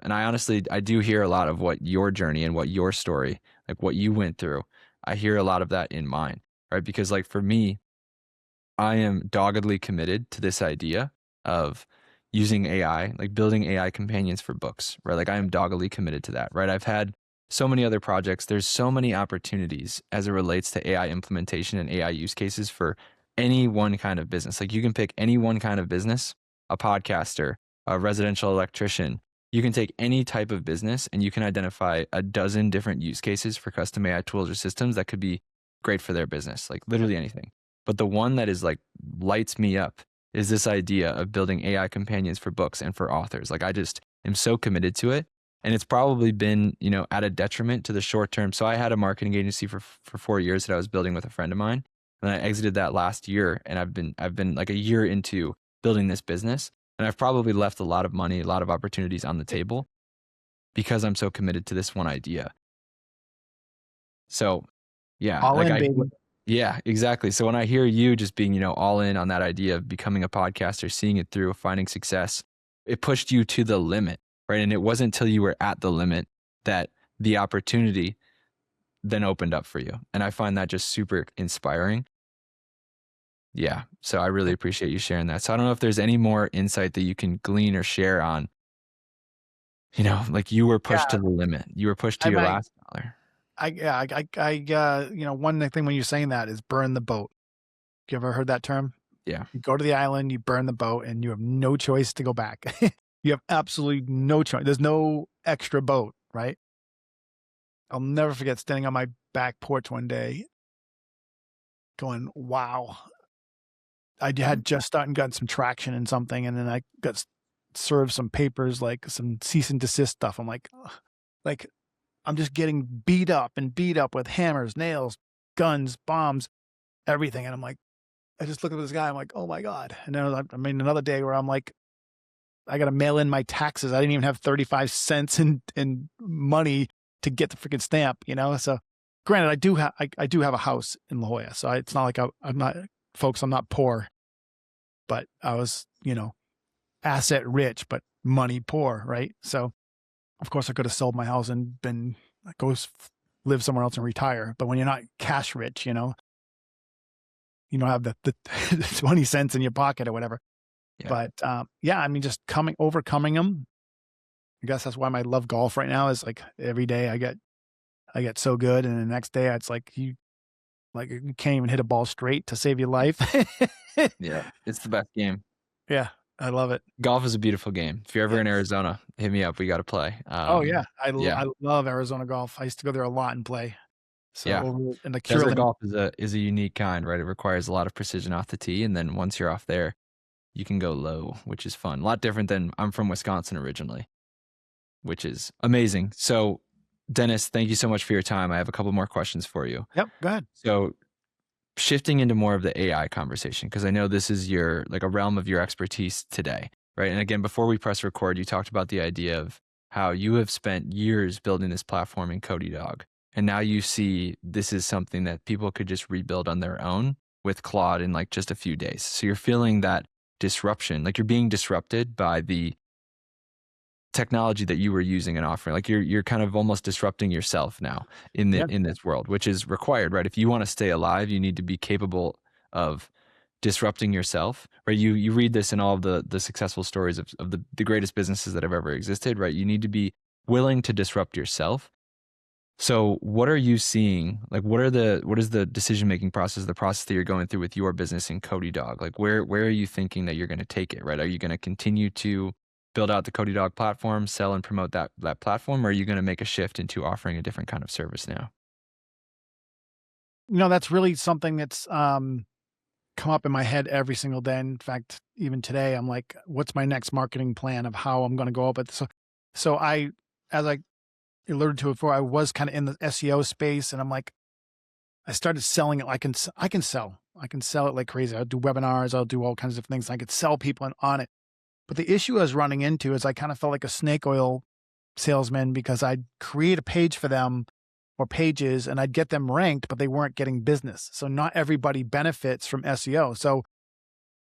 And I do hear a lot of what your journey and what your story, like what you went through. I hear a lot of that in mine, right? Because like for me, I am doggedly committed to this idea of using AI, like building AI companions for books, right? Like I am doggedly committed to that, right? I've had so many other projects. There's so many opportunities as it relates to AI implementation and AI use cases for any one kind of business. Like you can pick any one kind of business, a podcaster, a residential electrician. You can take any type of business and you can identify a dozen different use cases for custom AI tools or systems that could be great for their business, like literally anything. But the one that is like lights me up is this idea of building AI companions for books and for authors. Like I just am so committed to it. And it's probably been, at a detriment to the short term. So I had a marketing agency for 4 years that I was building with a friend of mine. And I exited that last year, and I've been like a year into building this business. And I've probably left a lot of money, a lot of opportunities on the table because I'm so committed to this one idea. So yeah, All like in, baby. yeah, exactly. So when I hear you just being, all in on that idea of becoming a podcaster, seeing it through, finding success, it pushed you to the limit, right? And it wasn't until you were at the limit that the opportunity then opened up for you. And I find that just super inspiring. Yeah. So I really appreciate you sharing that. So I don't know if there's any more insight that you can glean or share on, like you were pushed Yeah. to the limit. You were pushed to I your might, last dollar. yeah, one thing when you're saying that is burn the boat. You ever heard that term? Yeah. You go to the island, you burn the boat, and you have no choice to go back. You have absolutely no choice. There's no extra boat, right? I'll never forget standing on my back porch one day going, wow. I had just gotten some traction in something, and then I got served some papers, like some cease and desist stuff. I'm like, ugh. Like, I'm just getting beat up with hammers, nails, guns, bombs, everything. And I'm like, I just look at this guy. I'm like, oh my God. And then another day where I'm like, I got to mail in my taxes. I didn't even have 35 cents in money to get the freaking stamp, So granted, I do have a house in La Jolla. So it's not like I'm not, folks, I'm not poor, but I was, asset rich, but money poor. Right. So of course I could have sold my house and live somewhere else and retire. But when you're not cash rich, you don't have the 20 cents in your pocket or whatever. Yeah. But yeah, just overcoming them. I guess that's why my love golf right now is like every day I get so good, and the next day it's like you can't even hit a ball straight to save your life. Yeah. It's the best game. Yeah, I love it. Golf is a beautiful game. If you're ever in Arizona, hit me up. We got to play. Oh yeah, Yeah. I love Arizona golf. I used to go there a lot and play. So Yeah. over in the Desert Curling, golf is a unique kind, right? It requires a lot of precision off the tee, and then once you're off there, you can go low, which is fun. A lot different than I'm from Wisconsin originally, which is amazing. So, Dennis, thank you so much for your time. I have a couple more questions for you. yep, go ahead. So, shifting into more of the AI conversation, because I know this is your like a realm of your expertise today, right? And again, before we press record, you talked about the idea of how you have spent years building this platform in Codie Dog, and now you see this is something that people could just rebuild on their own with Claude in like just a few days. So you're feeling that disruption, like you're being disrupted by the technology that you were using and offering. Like you're kind of almost disrupting yourself now in this world, which is required, right? If you want to stay alive, you need to be capable of disrupting yourself, right? You read this in all of the successful stories of the greatest businesses that have ever existed, right? You need to be willing to disrupt yourself. So what are you seeing? Like what is the decision-making process, the process that you're going through with your business in Codie Dog? Like where are you thinking that you're going to take it, right? Are you going to continue to build out the Codie Dog platform, sell and promote that platform, or are you going to make a shift into offering a different kind of service now? That's really something that's kind come up in my head every single day. In fact, even today, I'm like, what's my next marketing plan of how I'm going to go about this? So as I alluded to it before, I was kind of in the SEO space, and I'm like, I started selling it. I can sell it like crazy. I'll do webinars. I'll do all kinds of things. I could sell people on it. But the issue I was running into is I kind of felt like a snake oil salesman, because I'd create a page for them or pages and I'd get them ranked, but they weren't getting business. So not everybody benefits from SEO. So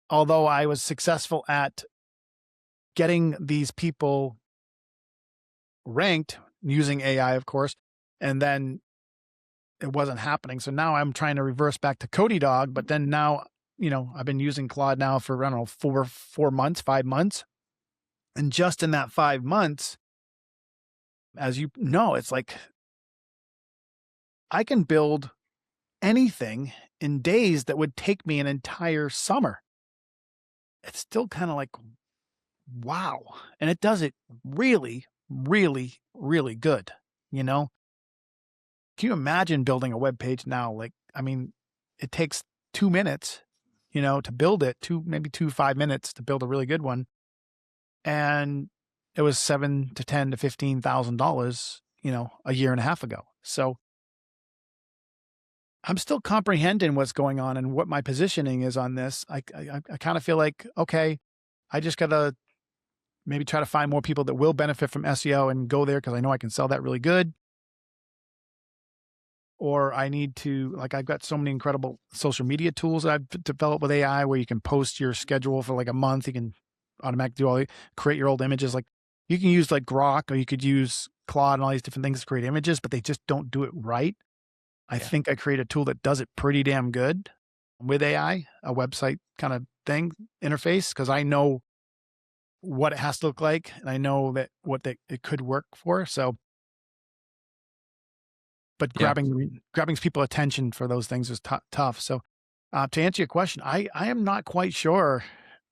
although I was successful at getting these people ranked using AI, of course, and then it wasn't happening. So now I'm trying to reverse back to Codie Dog, but then now, I've been using Claude now for, I don't know, 4 months, 5 months. And just in that 5 months, as you know, it's like I can build anything in days that would take me an entire summer. It's still kind of like, wow. And it does it really, really, really good. Can you imagine building a web page now? Like, I mean, it takes 2 minutes, to build it, maybe 5 minutes to build a really good one. And it was $7,000 to $10,000 to $15,000, a year and a half ago. So I'm still comprehending what's going on and what my positioning is on this. I kind of feel like, okay, I just got to maybe try to find more people that will benefit from SEO and go there, because I know I can sell that really good. Or I need to, like, I've got so many incredible social media tools that I've developed with AI, where you can post your schedule for like a month. You can automatically create your old images. Like, you can use like Grok, or you could use Claude and all these different things to create images, but they just don't do it right. I think I create a tool that does it pretty damn good with AI, a website kind of thing, interface, because I know what it has to look like, and I know that it could work for. So, but Yeah. grabbing people's attention for those things is tough. So, to answer your question, I am not quite sure.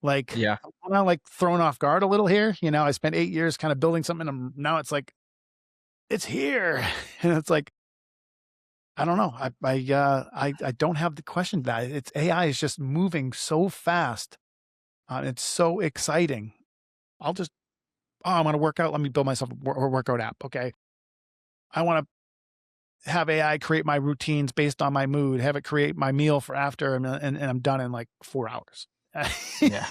Like, Yeah. I'm kind of like thrown off guard a little here. I spent 8 years kind of building something, and now it's like, it's here. And it's like, I don't know. I don't have the question to that. It's AI is just moving so fast. It's so exciting. I'm going to work out. Let me build myself a workout app. Okay. I want to have AI create my routines based on my mood, have it create my meal for after, and I'm done in like 4 hours. Yeah.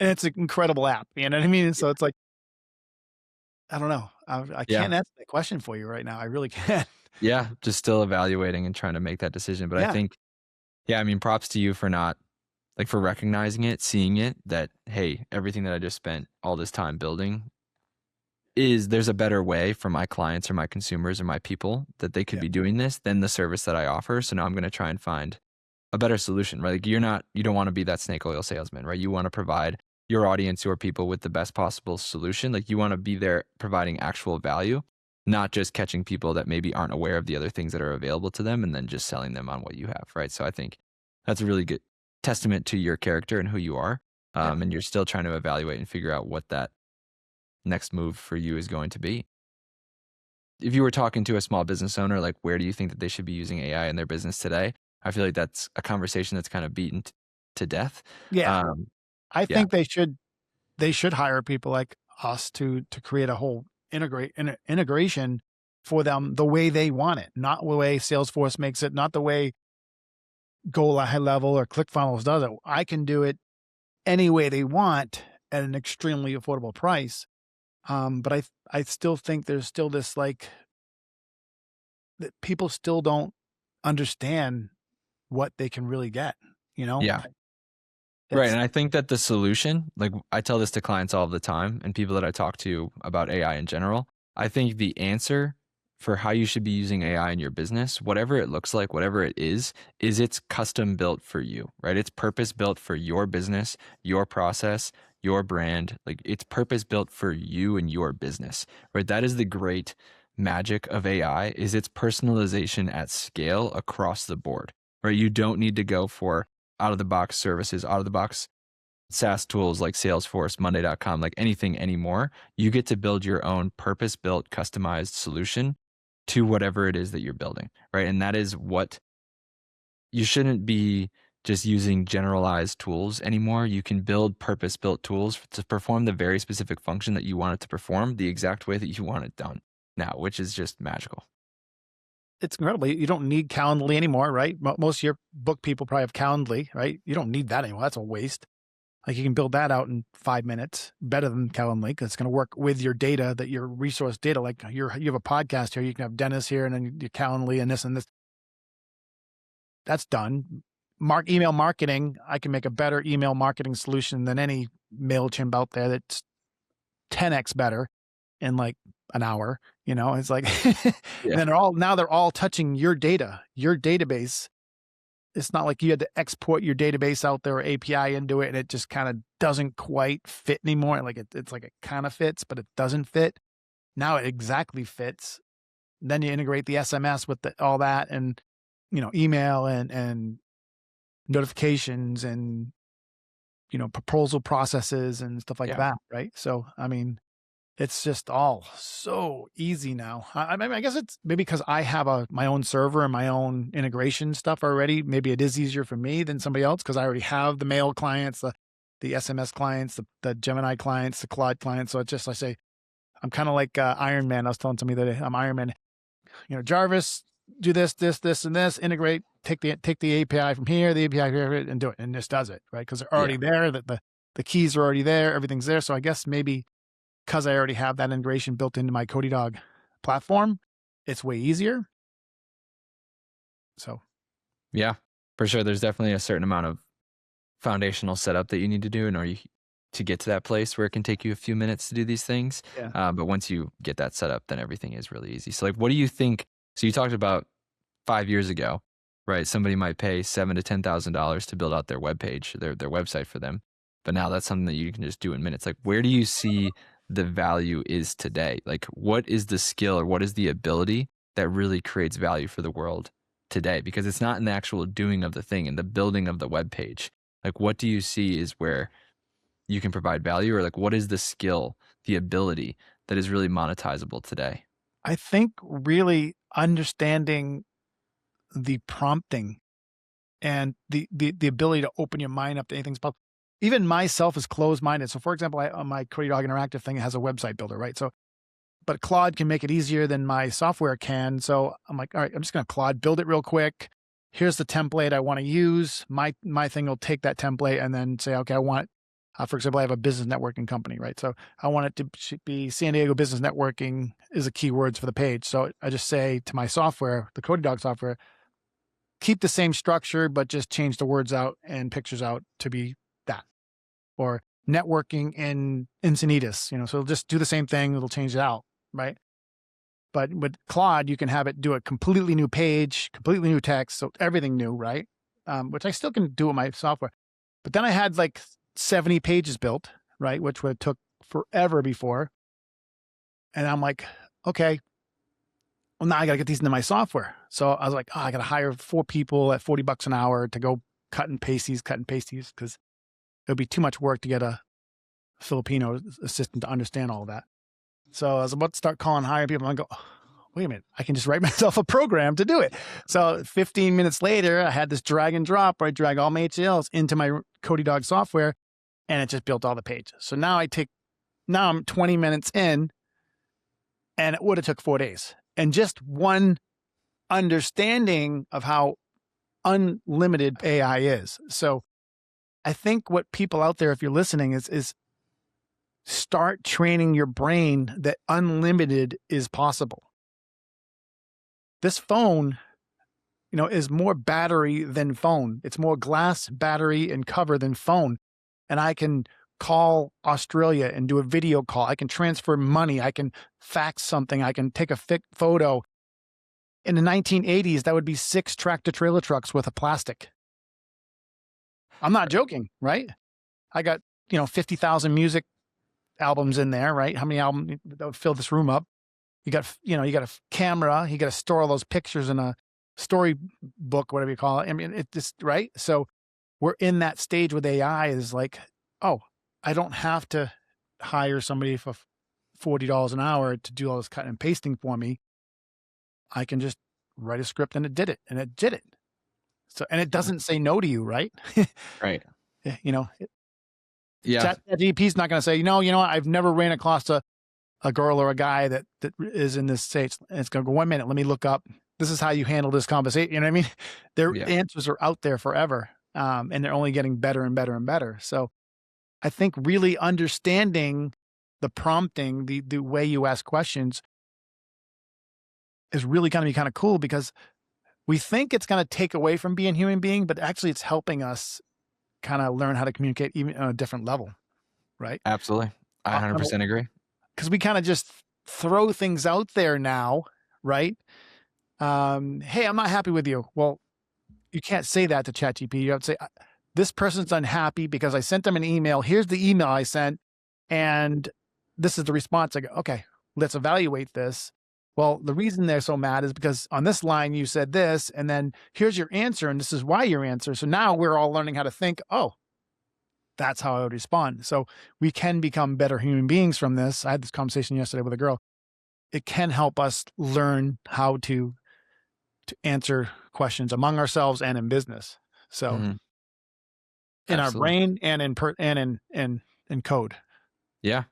And it's an incredible app. You know what I mean? So it's like, I don't know. I Yeah. can't answer that question for you right now. I really can't. Yeah. Just still evaluating and trying to make that decision. But I think, I mean, props to you for for recognizing it, seeing it, that, hey, everything that I just spent all this time building, there's a better way for my clients or my consumers or my people that they could be doing this than the service that I offer. So now I'm going to try and find a better solution, right? Like, you don't want to be that snake oil salesman, right? You want to provide your audience, your people, with the best possible solution. Like, you want to be there providing actual value, not just catching people that maybe aren't aware of the other things that are available to them and then just selling them on what you have, right? So I think that's a really good testament to your character and who you are. And you're still trying to evaluate and figure out what that next move for you is going to be. If you were talking to a small business owner, like, where do you think that they should be using AI in their business today? I feel like that's a conversation that's kind of beaten to death. Yeah. I Yeah. think they should hire people like us to create a whole integration for them the way they want it, not the way Salesforce makes it, not the way Go High Level or ClickFunnels does it. I can do it any way they want at an extremely affordable price. But I still think there's still this, like, that people still don't understand what they can really get, Yeah. Right. It's, And I think that the solution, like, I tell this to clients all the time and people that I talk to about AI in general, I think the answer for how you should be using AI in your business, whatever it looks like, whatever it is it's custom built for you, right? It's purpose built for your business, your process, your brand. Like, it's purpose built for you and your business, right? That is the great magic of AI, is its personalization at scale across the board, right? You don't need to go for out of the box services, out of the box SaaS tools like Salesforce, Monday.com, like anything anymore. You get to build your own purpose built, customized solution to whatever it is that you're building, right? And that is what you shouldn't be just using generalized tools anymore. You can build purpose-built tools to perform the very specific function that you want it to perform the exact way that you want it done now, which is just magical. It's incredible. You don't need Calendly anymore, right? Most of your book people probably have Calendly, right? You don't need that anymore. That's a waste. Like you can build that out in 5 minutes, better than Calendly, because it's going to work with your data, that your resource data. Like you have a podcast here, you can have Dennis here, and then your Calendly and this and this. That's done. Email marketing. I can make a better email marketing solution than any MailChimp out there. That's 10x better in like an hour. It's like, and Yeah. then they're all touching your data, your database. It's not like you had to export your database out there or API into it, and it just kind of doesn't quite fit anymore. Like it's like it kind of fits, but it doesn't fit. Now it exactly fits. Then you integrate the SMS with all that, and email and notifications and proposal processes and stuff like Yeah. that, right? So I mean, it's just all so easy now. I guess it's maybe because I have my own server and my own integration stuff already. Maybe it is easier for me than somebody else because I already have the mail clients, the SMS clients, the Gemini clients, the Claude clients. So it's just, I say, I'm kind of like Iron Man. I was telling somebody that I'm Iron Man. Jarvis, do this, and this. Integrate. Take the API from here, the API here, and do it, and this does it, right? Because they're already there. That the keys are already there. Everything's there. So I guess maybe, because I already have that integration built into my Codie Dog platform, it's way easier. So, Yeah, for sure. There's definitely a certain amount of foundational setup that you need to do in order to get to that place where it can take you a few minutes to do these things. yeah. But once you get that set up, then everything is really easy. So like, what do you think? So you talked about 5 years ago, right? Somebody might pay $7,000 to $10,000 to build out their webpage, their website for them. But now that's something that you can just do in minutes. Like, where do you see the value is today? Like, what is the skill or what is the ability that really creates value for the world today? Because it's not in the actual doing of the thing and the building of the web page. Like, what do you see is where you can provide value, or like, what is the skill, the ability that is really monetizable today? I think really understanding the prompting and the ability to open your mind up to anything's possible. Even myself is closed-minded. So for example, on my Codie Dog Interactive thing, it has a website builder, right? So, but Claude can make it easier than my software can. So I'm like, all right, I'm just going to Claude build it real quick. Here's the template I want to use. My thing will take that template and then say, okay, I want, for example, I have a business networking company, right? So I want it to be San Diego business networking is the keywords for the page. So I just say to my software, the Codie Dog software, keep the same structure, but just change the words out and pictures out to be that. Or networking in Encinitas, so it'll just do the same thing. It'll change it out, right? But with Claude, you can have it do a completely new page, completely new text. So everything new, right? Which I still can do with my software. But then I had like 70 pages built, right? Which would have took forever before. And I'm like, okay, well, now I got to get these into my software. So I was like, oh, I got to hire 4 people at $40 an hour to go cut and paste these, because it would be too much work to get a Filipino assistant to understand all of that. So I was about to start calling, hiring people, and I go, oh, wait a minute, I can just write myself a program to do it. So 15 minutes later, I had this drag and drop where I drag all my HTMLs into my Codie Dog software, and it just built all the pages. So now I'm 20 minutes in, and it would have took 4 days. And just one understanding of how unlimited AI is. So I think what people out there, if you're listening, is start training your brain that unlimited is possible. This phone, is more battery than phone. It's more glass, battery, and cover than phone. And I can call Australia and do a video call. I can transfer money. I can fax something. I can take a photo. In the 1980s, that would be 6 tractor trailer trucks worth of plastic. I'm not joking, right? I got, 50,000 music albums in there, right? How many albums that would fill this room up? You got a camera, you got to store all those pictures in a storybook, whatever you call it. I mean, it just, right? So we're in that stage with AI is like, oh, I don't have to hire somebody for $40 an hour to do all this cutting and pasting for me. I can just write a script and it did it. So, and it Yeah. doesn't say no to you, right? Right. You know, Yeah. ChatGPT is not going to say, you know what? I've never ran across a girl or a guy that is in this state. And it's going to go, 1 minute, let me look up. This is how you handle this conversation. You know what I mean? Their Yeah. answers are out there forever. And they're only getting better and better and better. So I think really understanding the prompting, the way you ask questions is really going to be kind of cool, because we think it's going to take away from being a human being, but actually it's helping us kind of learn how to communicate even on a different level, right? Absolutely. I 100% agree. Because we kind of just throw things out there now, right? Hey, I'm not happy with you. Well, you can't say that to ChatGPT. You have to say, this person's unhappy because I sent them an email. Here's the email I sent, and this is the response. I go, okay, let's evaluate this. Well, the reason they're so mad is because on this line you said this, and then here's your answer, and this is why your answer. So now we're all learning how to think, oh, that's how I would respond. So we can become better human beings from this. I had this conversation yesterday with a girl. It can help us learn how to answer questions among ourselves and in business. So Mhm. in our Absolutely. brain and in code. Yeah.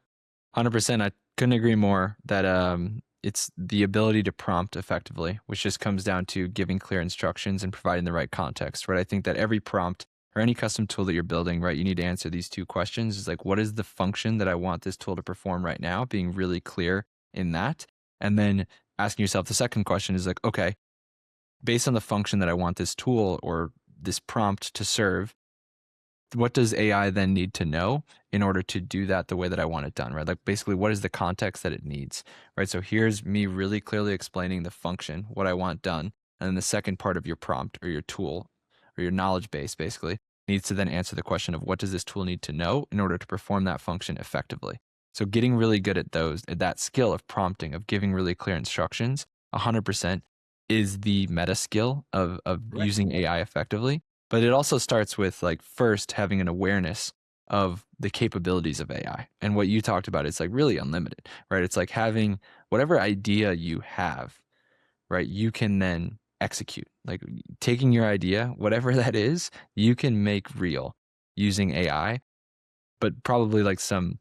100%. I couldn't agree more that it's the ability to prompt effectively, which just comes down to giving clear instructions and providing the right context, right? I think that every prompt or any custom tool that you're building, right, you need to answer these two questions. Is like, what is the function that I want this tool to perform right now? Being really clear in that. And then asking yourself the second question is like, okay, based on the function that I want this tool or this prompt to serve, what does AI then need to know in order to do that the way that I want it done, right? Like basically, what is the context that it needs, right? So here's me really clearly explaining the function, what I want done. And then the second part of your prompt or your tool or your knowledge base basically needs to then answer the question of what does this tool need to know in order to perform that function effectively. So getting really good at that skill of prompting, of giving really clear instructions, 100% is the meta skill of Right. using AI effectively. But it also starts with like first having an awareness of the capabilities of AI. And what you talked about, it's like really unlimited, right? It's like having whatever idea you have, right? You can then execute. Like taking your idea, whatever that is, you can make real using AI, but probably like some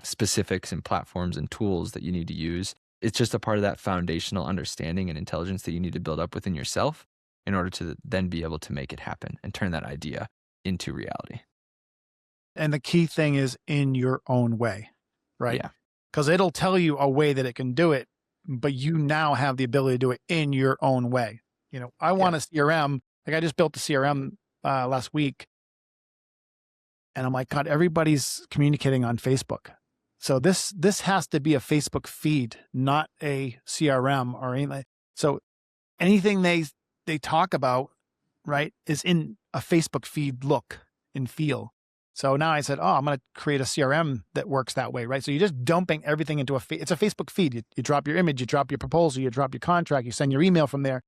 specifics and platforms and tools that you need to use. It's just a part of that foundational understanding and intelligence that you need to build up within yourself in order to then be able to make it happen and turn that idea into reality. And the key thing is in your own way, right? Yeah. Because it'll tell you a way that it can do it, but you now have the ability to do it in your own way. I Yeah. want a CRM. Like I just built the CRM last week, and I'm like, God, everybody's communicating on Facebook. So this has to be a Facebook feed, not a CRM or anything. So anything they talk about, right, is in a Facebook feed look and feel. So now I said, oh, I'm going to create a CRM that works that way, right? So you're just dumping everything into it's a Facebook feed. You drop your image, you drop your proposal, you drop your contract, you send your email from there,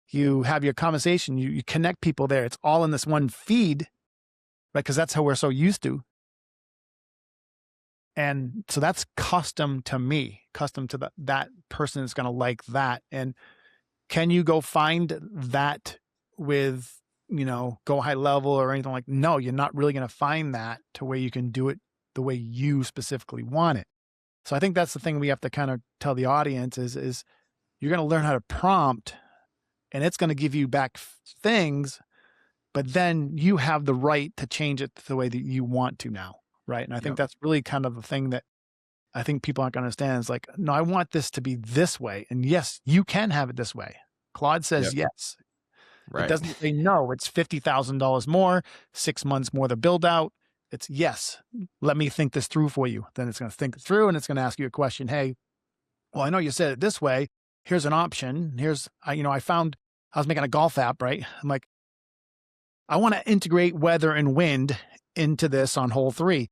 you have your conversation, you connect people there. It's all in this one feed, right? Because that's how we're so used to. And so that's custom to me, custom to that person is going to like that. And can you go find that with, Go High Level or anything like, no, you're not really going to find that to where you can do it the way you specifically want it. So I think that's the thing we have to kind of tell the audience is you're going to learn how to prompt, and it's going to give you back things, but then you have the right to change it the way that you want to now. Right. And I think Yep. that's really kind of the thing that I think people aren't going to understand. Is like, no, I want this to be this way. And yes, you can have it this way. Claude says Yep. yes. It Right. doesn't say no. It's $50,000 more, 6 months more to build out. It's yes. Let me think this through for you. Then it's going to think it through, and it's going to ask you a question. Hey, well, I know you said it this way. Here's an option. I was making a golf app, right? I'm like, I want to integrate weather and wind into this on hole 3.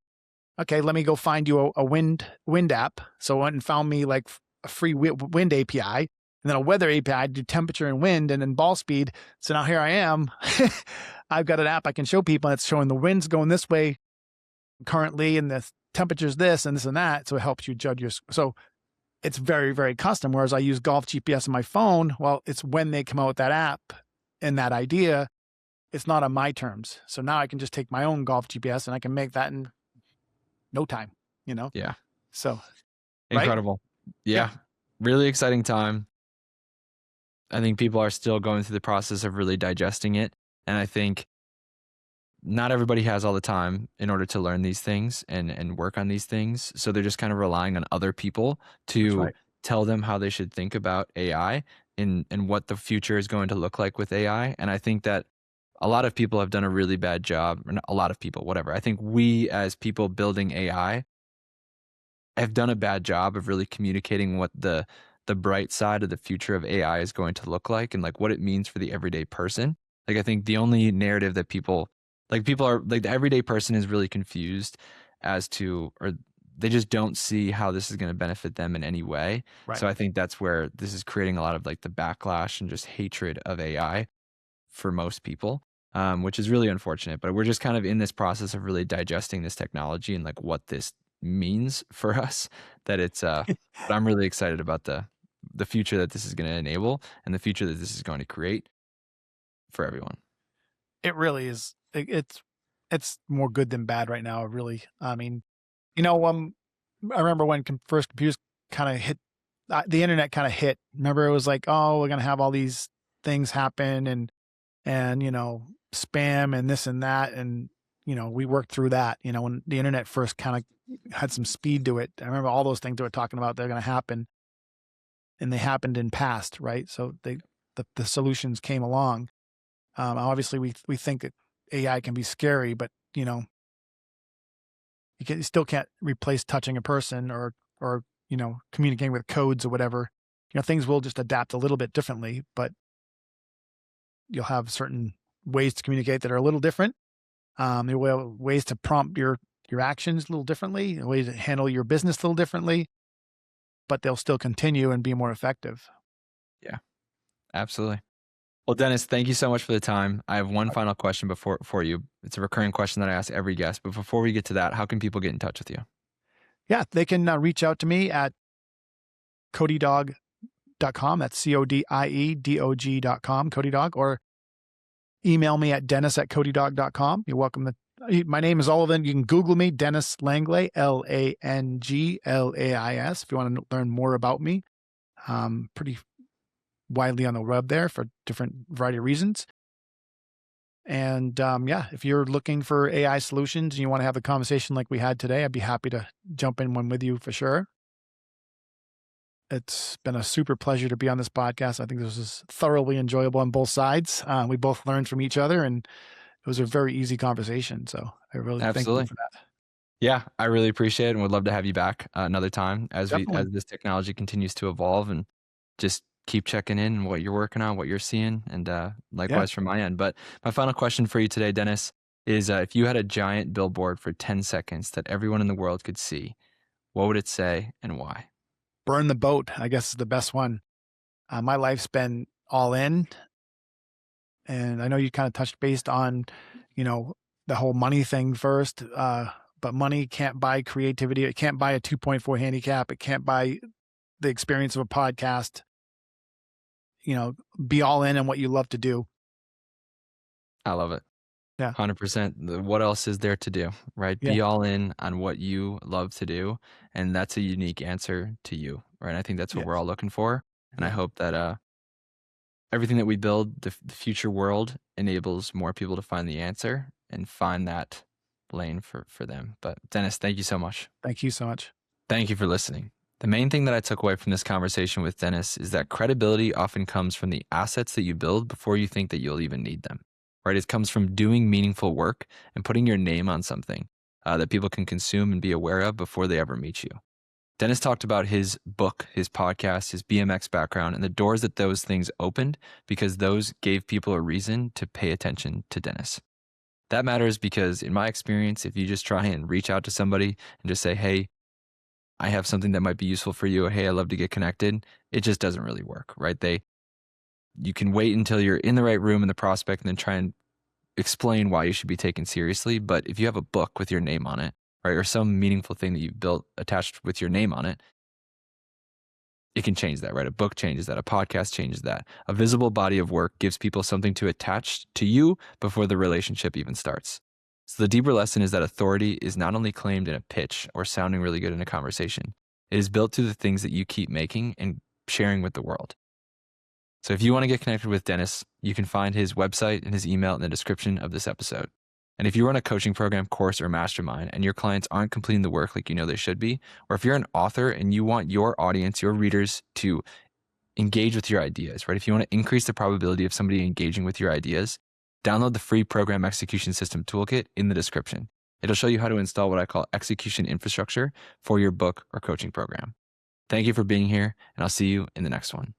Okay, let me go find you a wind app. So I went and found me like a free wind API, and then a weather API to do temperature and wind, and then ball speed. So now here I am. I've got an app I can show people, and it's showing the winds going this way currently, and the temperature's this and this and that. So it helps you judge so it's very, very custom. Whereas I use Golf GPS on my phone. Well, it's when they come out with that app and that idea, it's not on my terms. So now I can just take my own golf GPS and I can make that in no time, you know? Yeah. So, right? Incredible. Yeah. Yeah. Really exciting time. I think people are still going through the process of really digesting it. And I think not everybody has all the time in order to learn these things and work on these things. So they're just kind of relying on other people That's to right. tell them how they should think about AI and what the future is going to look like with AI. And I think that a lot of people have done a really bad job, or not a lot of people, whatever. I think we as people building AI have done a bad job of really communicating what the bright side of the future of AI is going to look like and like what it means for the everyday person. Like I think the only narrative that people are like the everyday person is really confused as to or they just don't see how this is going to benefit them in any way. Right. So I think that's where this is creating a lot of like the backlash and just hatred of AI for most people, which is really unfortunate. But we're just kind of in this process of really digesting this technology and like what this means for us. That it's, but I'm really excited about the future that this is going to enable and the future that this is going to create for everyone. It really is. It's more good than bad right now. Really. I mean, I remember when first computers kind of hit, the internet kind of hit. Remember, it was like, oh, we're gonna have all these things happen, and spam and this and that, and we worked through that. When the internet first kind of had some speed to it, I remember all those things they were talking about they're gonna happen, and they happened in past, right? So the solutions came along. Obviously, we think that AI can be scary, but you still can't replace touching a person or communicating with codes or whatever. Things will just adapt a little bit differently, but you'll have certain ways to communicate that are a little different. There will ways to prompt your actions a little differently, ways to handle your business a little differently, but they'll still continue and be more effective. Yeah, absolutely. Well, Dennis, thank you so much for the time. I have one final question before for you. It's a recurring question that I ask every guest. But before we get to that, how can people get in touch with you? Yeah, they can reach out to me at codiedog.com. That's CODIEDOG.com, Codie Dog, or email me at dennis@codiedog.com. You're welcome to. My name is Oliver. You can Google me, Dennis Langlais, Langlais, if you want to learn more about me. Pretty widely on the web there for different variety of reasons. And yeah, if you're looking for AI solutions and you want to have a conversation like we had today, I'd be happy to jump in one with you for sure. It's been a super pleasure to be on this podcast. I think this was thoroughly enjoyable on both sides. We both learned from each other, and it was a very easy conversation. So I really thank you Absolutely. for that. Yeah, I really appreciate it and would love to have you back another time as Definitely. this technology continues to evolve and just keep checking in on what you're working on, what you're seeing, and Yeah. likewise from my end. But my final question for you today, Dennis, is if you had a giant billboard for 10 seconds that everyone in the world could see, what would it say and why? Burn the boat, I guess, is the best one. My life's been all in. And I know you kind of touched based on, the whole money thing first. But money can't buy creativity. It can't buy a 2.4 handicap. It can't buy the experience of a podcast. Be all in on what you love to do. I love it. Yeah. 100%. What else is there to do, right? Yeah. Be all in on what you love to do. And that's a unique answer to you, right? I think that's what we're Yes. all looking for. And I Yeah. hope that everything that we build, the future world enables more people to find the answer and find that lane for them. But Dennis, thank you so much. Thank you so much. Thank you for listening. The main thing that I took away from this conversation with Dennis is that credibility often comes from the assets that you build before you think that you'll even need them, right? It comes from doing meaningful work and putting your name on something that people can consume and be aware of before they ever meet you. Dennis talked about his book, his podcast, his BMX background, and the doors that those things opened because those gave people a reason to pay attention to Dennis. That matters because, in my experience, if you just try and reach out to somebody and just say, hey, I have something that might be useful for you, or hey, I'd love to get connected, it just doesn't really work, right? You can wait until you're in the right room in the prospect and then try and explain why you should be taken seriously. But if you have a book with your name on it, right, or some meaningful thing that you've built attached with your name on it, it can change that, right? A book changes that. A podcast changes that. A visible body of work gives people something to attach to you before the relationship even starts. So the deeper lesson is that authority is not only claimed in a pitch or sounding really good in a conversation, it is built through the things that you keep making and sharing with the world. So if you want to get connected with Dennis, you can find his website and his email in the description of this episode. And if you run a coaching program, course, or mastermind, and your clients aren't completing the work like you know they should be, or if you're an author and you want your audience, your readers to engage with your ideas, right? If you want to increase the probability of somebody engaging with your ideas, download the free Program Execution System Toolkit in the description. It'll show you how to install what I call execution infrastructure for your book or coaching program. Thank you for being here, and I'll see you in the next one.